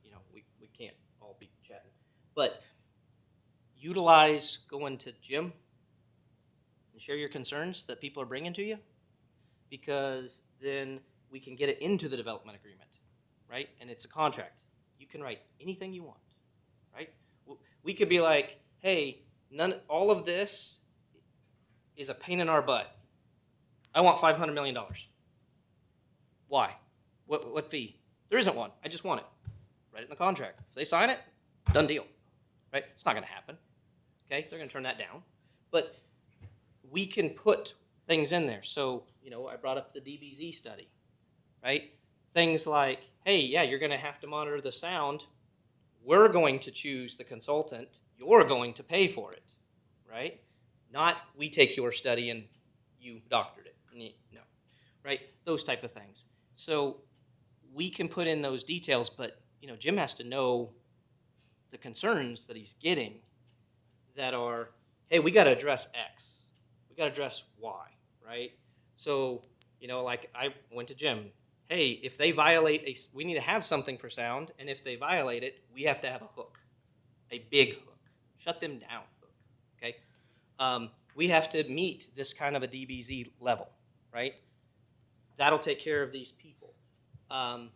you know, we can't all be chatting, but utilize going to Jim and share your concerns that people are bringing to you, because then we can get it into the development agreement, right? And it's a contract. You can write anything you want, right? We could be like, hey, all of this is a pain in our butt. I want $500 million. Why? What fee? There isn't one. I just want it. Write it in the contract. If they sign it, done deal, right? It's not going to happen. Okay, they're going to turn that down. But we can put things in there. So, you know, I brought up the DBZ study, right? Things like, hey, yeah, you're going to have to monitor the sound. We're going to choose the consultant. You're going to pay for it, right? Not we take your study and you doctored it. No, right? Those type of things. So we can put in those details, but you know, Jim has to know the concerns that he's getting that are, hey, we got to address X. We got to address Y, right? So, you know, like I went to Jim. Hey, if they violate we need to have something for sound, and if they violate it, we have to have a hook, a big hook. Shut them down hook, okay? We have to meet this kind of a DBZ level, right? That'll take care of these people. But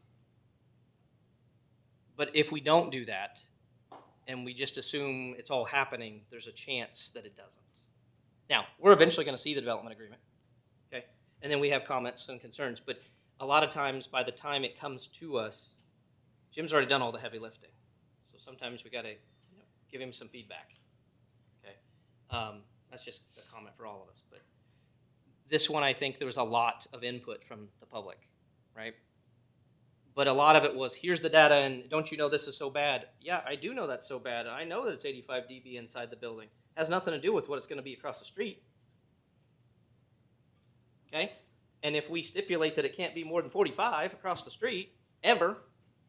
if we don't do that, and we just assume it's all happening, there's a chance that it doesn't. Now, we're eventually going to see the development agreement, okay? And then we have comments and concerns, but a lot of times, by the time it comes to us, Jim's already done all the heavy lifting. So sometimes we got to give him some feedback. Okay, that's just a comment for all of us. But this one, I think there was a lot of input from the public, right? But a lot of it was, here's the data, and don't you know this is so bad? Yeah, I do know that's so bad. I know that it's 85 dB inside the building. It has nothing to do with what it's going to be across the street. Okay. And if we stipulate that it can't be more than 45 across the street, ever,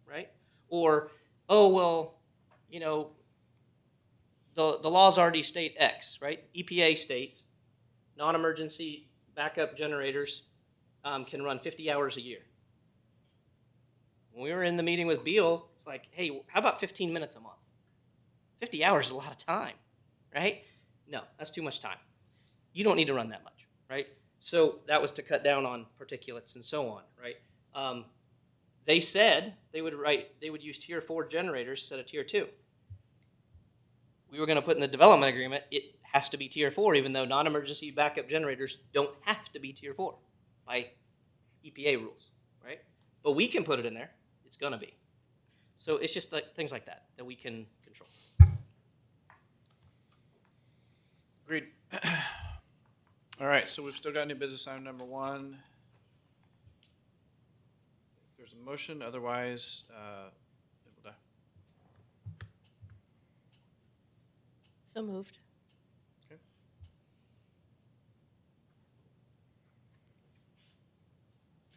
right? Or, oh, well, you know, the laws already state X, right? EPA states non-emergency backup generators can run 50 hours a year. When we were in the meeting with Beal, it's like, hey, how about 15 minutes a month? 50 hours is a lot of time, right? No, that's too much time. You don't need to run that much, right? So that was to cut down on particulates and so on, right? They said they would use tier 4 generators instead of tier 2. We were going to put in the development agreement, it has to be tier 4, even though non-emergency backup generators don't have to be tier 4 by EPA rules, right? But we can put it in there. It's going to be. So it's just like things like that that we can control. Agreed. All right, so we've still got new business item number 1. If there's a motion, otherwise, it will die. So moved. Okay.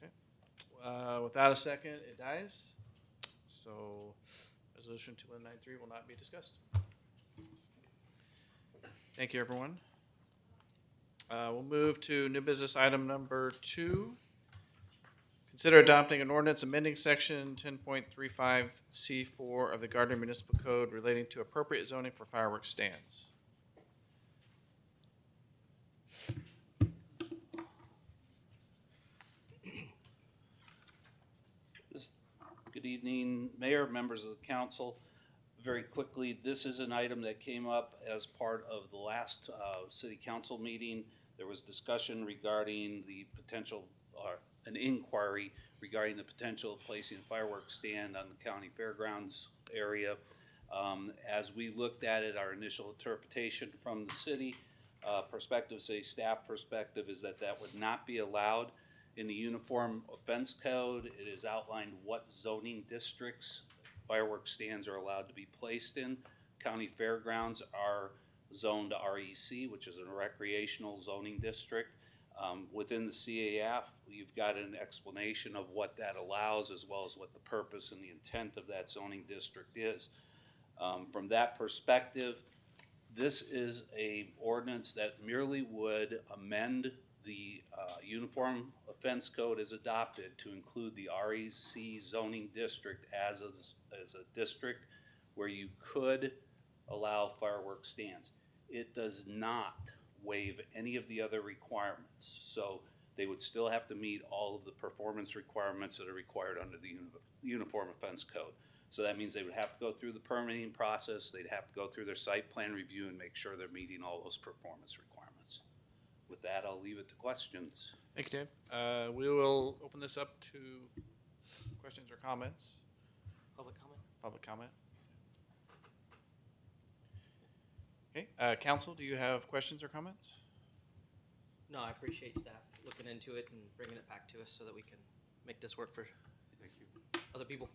Okay. Without a second, it dies. So resolution 2193 will not be discussed. Thank you, everyone. We'll move to new business item number 2. Consider adopting an ordinance amending section 10.35C4 of the Gardner Municipal Code relating to appropriate zoning for fireworks stands. Good evening, Mayor, members of the council. Very quickly, this is an item that came up as part of the last city council meeting. There was discussion regarding the potential, or an inquiry regarding the potential of placing a fireworks stand on the county fairgrounds area. As we looked at it, our initial interpretation from the city perspective, say staff perspective, is that that would not be allowed. In the Uniform Offense Code, it is outlined what zoning districts fireworks stands are allowed to be placed in. County fairgrounds are zoned REC, which is a recreational zoning district. Within the CAF, you've got an explanation of what that allows, as well as what the purpose and the intent of that zoning district is. From that perspective, this is a ordinance that merely would amend the Uniform Offense Code as adopted to include the REC zoning district as a district where you could allow fireworks stands. It does not waive any of the other requirements. So they would still have to meet all of the performance requirements that are required under the Uniform Offense Code. So that means they would have to go through the permitting process, they'd have to go through their site plan review and make sure they're meeting all those performance requirements. With that, I'll leave it to questions. Thank you, Dave. We will open this up to questions or comments. Public comment? Public comment. Okay, council, do you have questions or comments? No, I appreciate staff looking into it and bringing it back to us so that we can make this work for other people.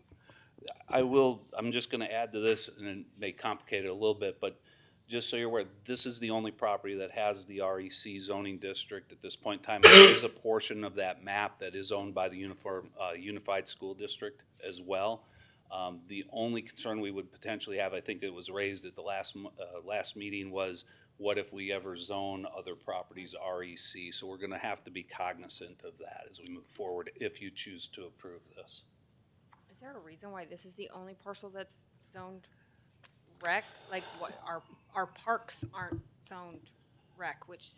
I'm just gonna add to this, and it may complicate it a little bit, but just so you're aware, this is the only property that has the REC zoning district at this point in time. There is a portion of that map that is owned by the Unified School District as well. The only concern we would potentially have, I think it was raised at the last meeting, was what if we ever zone other properties REC? So we're gonna have to be cognizant of that as we move forward if you choose to approve this. Is there a reason why this is the only parcel that's zoned rec? Like what, our parks aren't zoned rec, which,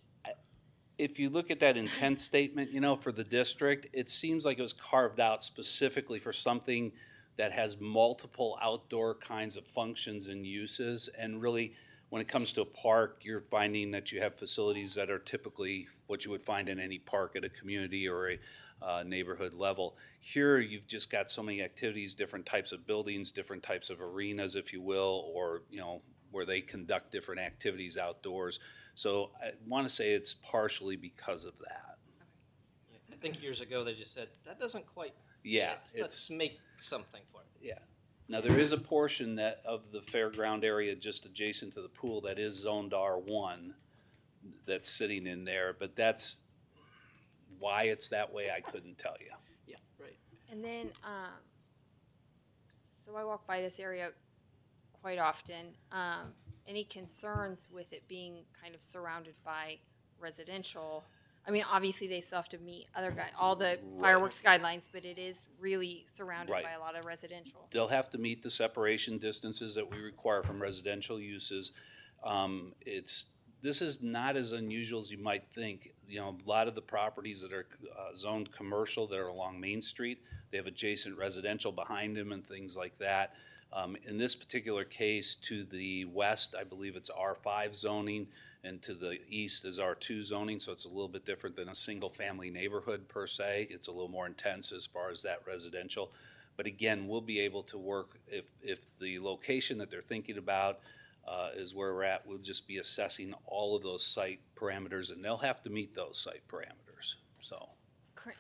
If you look at that intent statement, for the district, it seems like it was carved out specifically for something that has multiple outdoor kinds of functions and uses. And really, when it comes to a park, you're finding that you have facilities that are typically what you would find in any park at a community or a neighborhood level. Here, you've just got so many activities, different types of buildings, different types of arenas, if you will, or, where they conduct different activities outdoors. So I want to say it's partially because of that. Yeah, I think years ago they just said, that doesn't quite Yeah, fit. Let's make something for it. Yeah. Now, there is a portion of the fairground area just adjacent to the pool that is zoned R1 that's sitting in there, but that's why it's that way, I couldn't tell you. Yeah, right. and then, so I walk by this area quite often. Any concerns with it being kind of surrounded by residential? I mean, obviously they still have to meet all the fireworks guidelines, but it is really surrounded Right. by a lot of residential. They'll have to meet the separation distances that we require from residential uses. This is not as unusual as you might think. A lot of the properties that are zoned commercial that are along Main Street, they have adjacent residential behind them and things like that. In this particular case, to the west, I believe it's R5 zoning, and to the east is R2 zoning, so it's a little bit different than a single-family neighborhood per se. It's a little more intense as far as that residential. But again, we'll be able to work, if the location that they're thinking about is where we're at, we'll just be assessing all of those site parameters, and they'll have to meet those site parameters, so.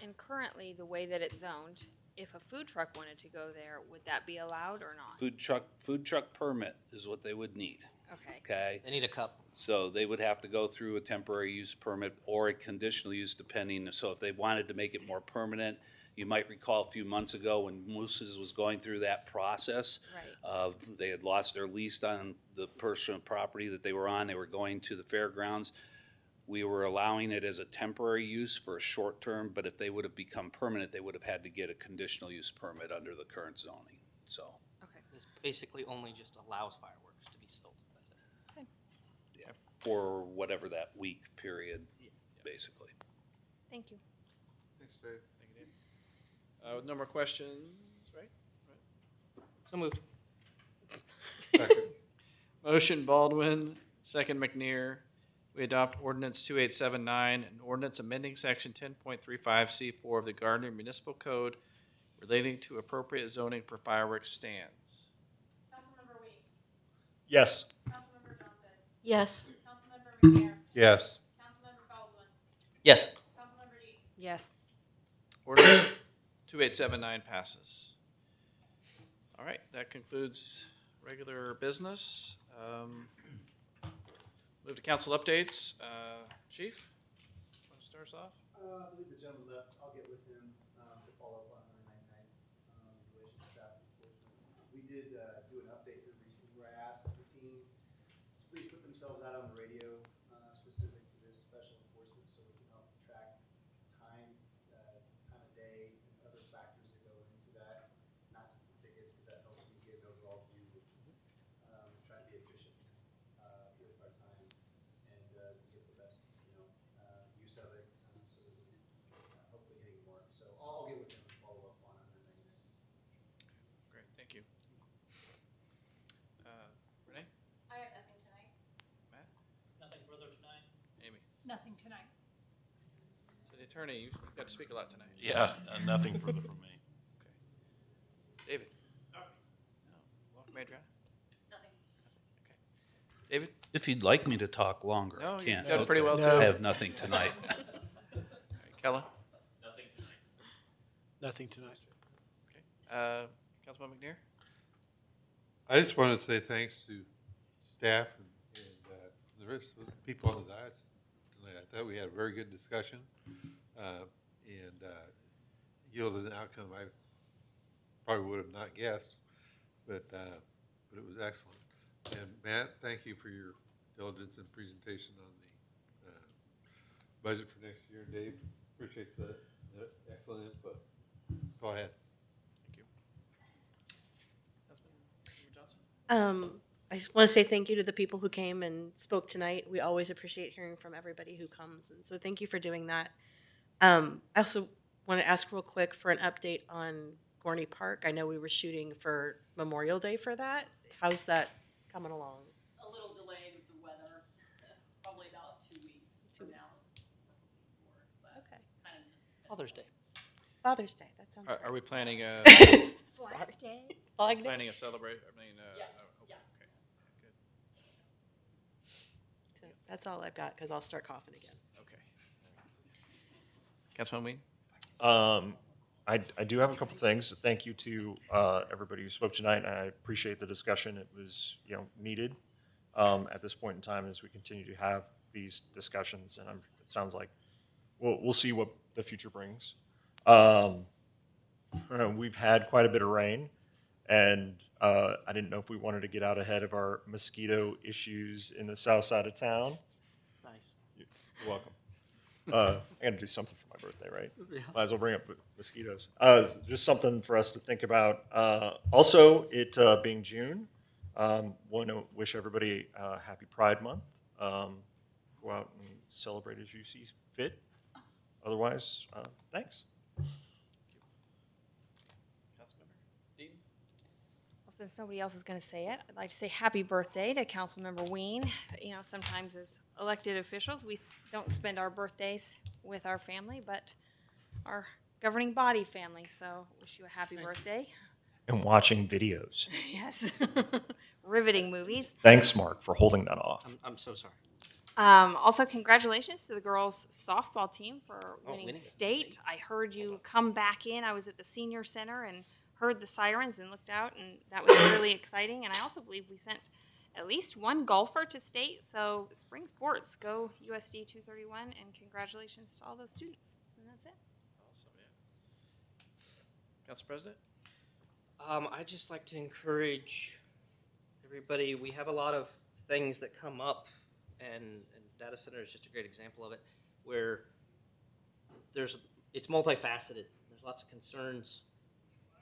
And currently, the way that it's zoned, if a food truck wanted to go there, would that be allowed or not? Food truck permit is what they would need. Okay? They need a cup. So they would have to go through a temporary use permit or a conditional use depending. So if they wanted to make it more permanent, You might recall a few months ago when Moose's was going through that process. Right. They had lost their lease on the personal property that they were on. They were going to the fairgrounds. We were allowing it as a temporary use for a short term, but if they would have become permanent, they would have had to get a conditional use permit under the current zoning, so. Okay. This basically only just allows fireworks to be sold. That's it. Yeah, for whatever that week period, basically. Thank you. Thanks, Dave. Thank you, Dave. With no more questions, right? So moved. Second. Motion Baldwin, second McNear. We adopt ordinance 2879, an ordinance amending section 10.35C4 of the Gardner Municipal Code relating to appropriate zoning for fireworks stands. Councilmember Wade. Yes. Councilmember Johnson. Yes. Councilmember McNair. Yes. Councilmember Baldwin. Yes. Councilmember Dean. Yes. Ordinance 2879 passes. All right, that concludes regular business. Move to council updates. Chief, want to start us off? I believe the gentleman left. I'll get with him to follow up on 199 in relation to traffic enforcement. We did do an update here recently where I asked the team to please put themselves out on the radio specific to this special enforcement so we can help track time, time of day, and other factors that go into that, not just the tickets, because that helps me get an overall view of try to be efficient with our time and to get the best, use of it so that we can hopefully hitting more. So I'll get with him and follow up on 199. Great, thank you. Renee? I have nothing tonight. Matt? Nothing further tonight. Amy? Nothing tonight. So the attorney, you've got to speak a lot tonight. Yeah, nothing further from me. David? No. Welcome, Adriana. Nothing. David? If you'd like me to talk longer, No, I you've can't. done pretty well, Okay. too. I have nothing tonight. All right, Kella? Nothing tonight. Nothing tonight. Okay. Councilman McNair? I just want to say thanks to staff and the rest of the people on the dais tonight. I thought we had a very good discussion and yielded an outcome I probably would have not guessed, but it was excellent. And Matt, thank you for your diligence and presentation on the budget for next year. Dave, appreciate the excellent input. That's all I had. Thank you. Councilman Johnson? I just want to say thank you to the people who came and spoke tonight. We always appreciate hearing from everybody who comes, and so thank you for doing that. I also want to ask real quick for an update on Gorney Park. I know we were shooting for Memorial Day for that. How's that coming along? A little delayed with the weather, probably about 2 weeks from now. Okay. Kind of just Father's Day. Father's Day. That sounds Are we planning a Flag Day. Flag Day. planning a celebration? I mean, Yeah. okay, good. So that's all I've got because I'll start coughing again. Okay. Councilman Ween? I do have a couple things. Thank you to everybody who spoke tonight. I appreciate the discussion. It was, needed at this point in time as we continue to have these discussions. And it sounds like we'll see what the future brings. We've had quite a bit of rain, and I didn't know if we wanted to get out ahead of our mosquito issues in the south side of town. Nice. You're welcome. I got to do something for my birthday, right? Yeah. Might as well bring up mosquitoes. Just something for us to think about. Also, it being June, want to wish everybody a happy Pride Month. Go out and celebrate as you see fit. Otherwise, thanks. Councilmember Dean? Well, since nobody else is going to say it, I'd like to say happy birthday to Councilmember Ween. Sometimes as elected officials, we don't spend our birthdays with our family, but our governing body family. So wish you a happy birthday. And watching videos. Yes. Riveting movies. Thanks, Mark, for holding that off. I'm so sorry. Also, congratulations to the girls' softball team for winning winning state. I heard you come back in. I was at the senior center and heard the sirens and looked out, and that was really exciting. And I also believe we sent at least one golfer to state. So spring sports, go USD 231, and congratulations to all those students. And that's it. Awesome, Council President? I'd just like to encourage everybody, we have a lot of things that come up, and data center is just a great example of it, where it's multifaceted. There's lots of concerns.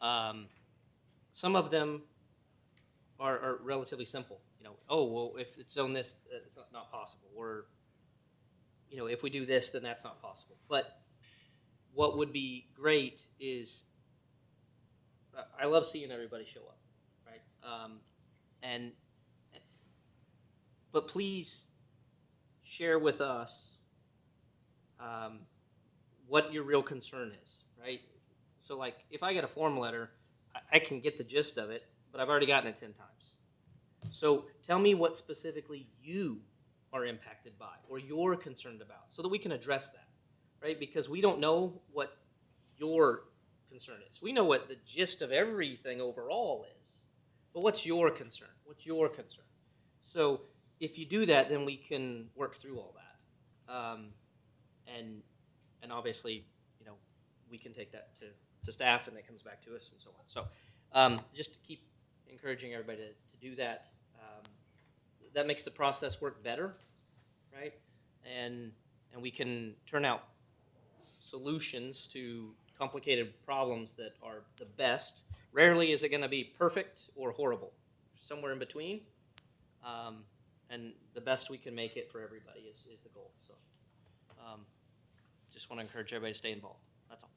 Some of them are relatively simple. You know, oh, well, if it's on this, it's not possible. Or, you know, if we do this, then that's not possible. But what would be great is, I love seeing everybody show up, right? But please share with us what your real concern is, right? So, like, if I get a form letter, I can get the gist of it, but I've already gotten it 10 times. So tell me what specifically you are impacted by or you're concerned about so that we can address that, right? Because we don't know what your concern is. We know what the gist of everything overall is, but what's your concern? What's your concern? So if you do that, then we can work through all that. And obviously, you know, we can take that to staff and it comes back to us and so on. So just to keep encouraging everybody to do that. That makes the process work better, right? And we can turn out solutions to complicated problems that are the best. Rarely is it going to be perfect or horrible. Somewhere in between. And the best we can make it for everybody is the goal. So just want to encourage everybody to stay involved. That's all.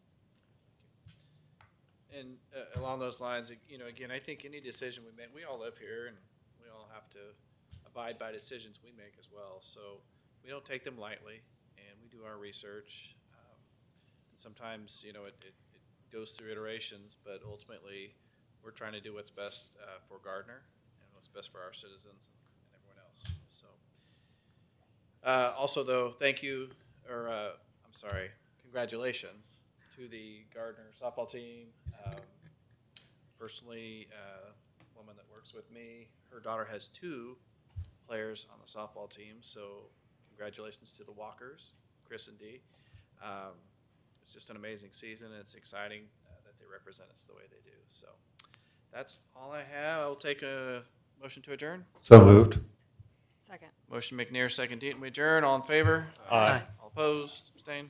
And along those lines, you know, again, I think any decision we make, we all live here and we all have to abide by decisions we make as well. So we don't take them lightly and we do our research. And sometimes, you know, it goes through iterations, but ultimately we're trying to do what's best for Gardner and what's best for our citizens and everyone else. So also though, thank you, or I'm sorry, congratulations to the Gardner softball team. Personally, a woman that works with me, her daughter has 2 players on the softball team, so congratulations to the Walkers, Chris and Dee. It's just an amazing season, and it's exciting that they represent us the way they do. So that's all I have. I will take a motion to adjourn. So moved. Second. Motion McNair, second Deaton. We adjourn. All in favor? Aye. All opposed? Abstained?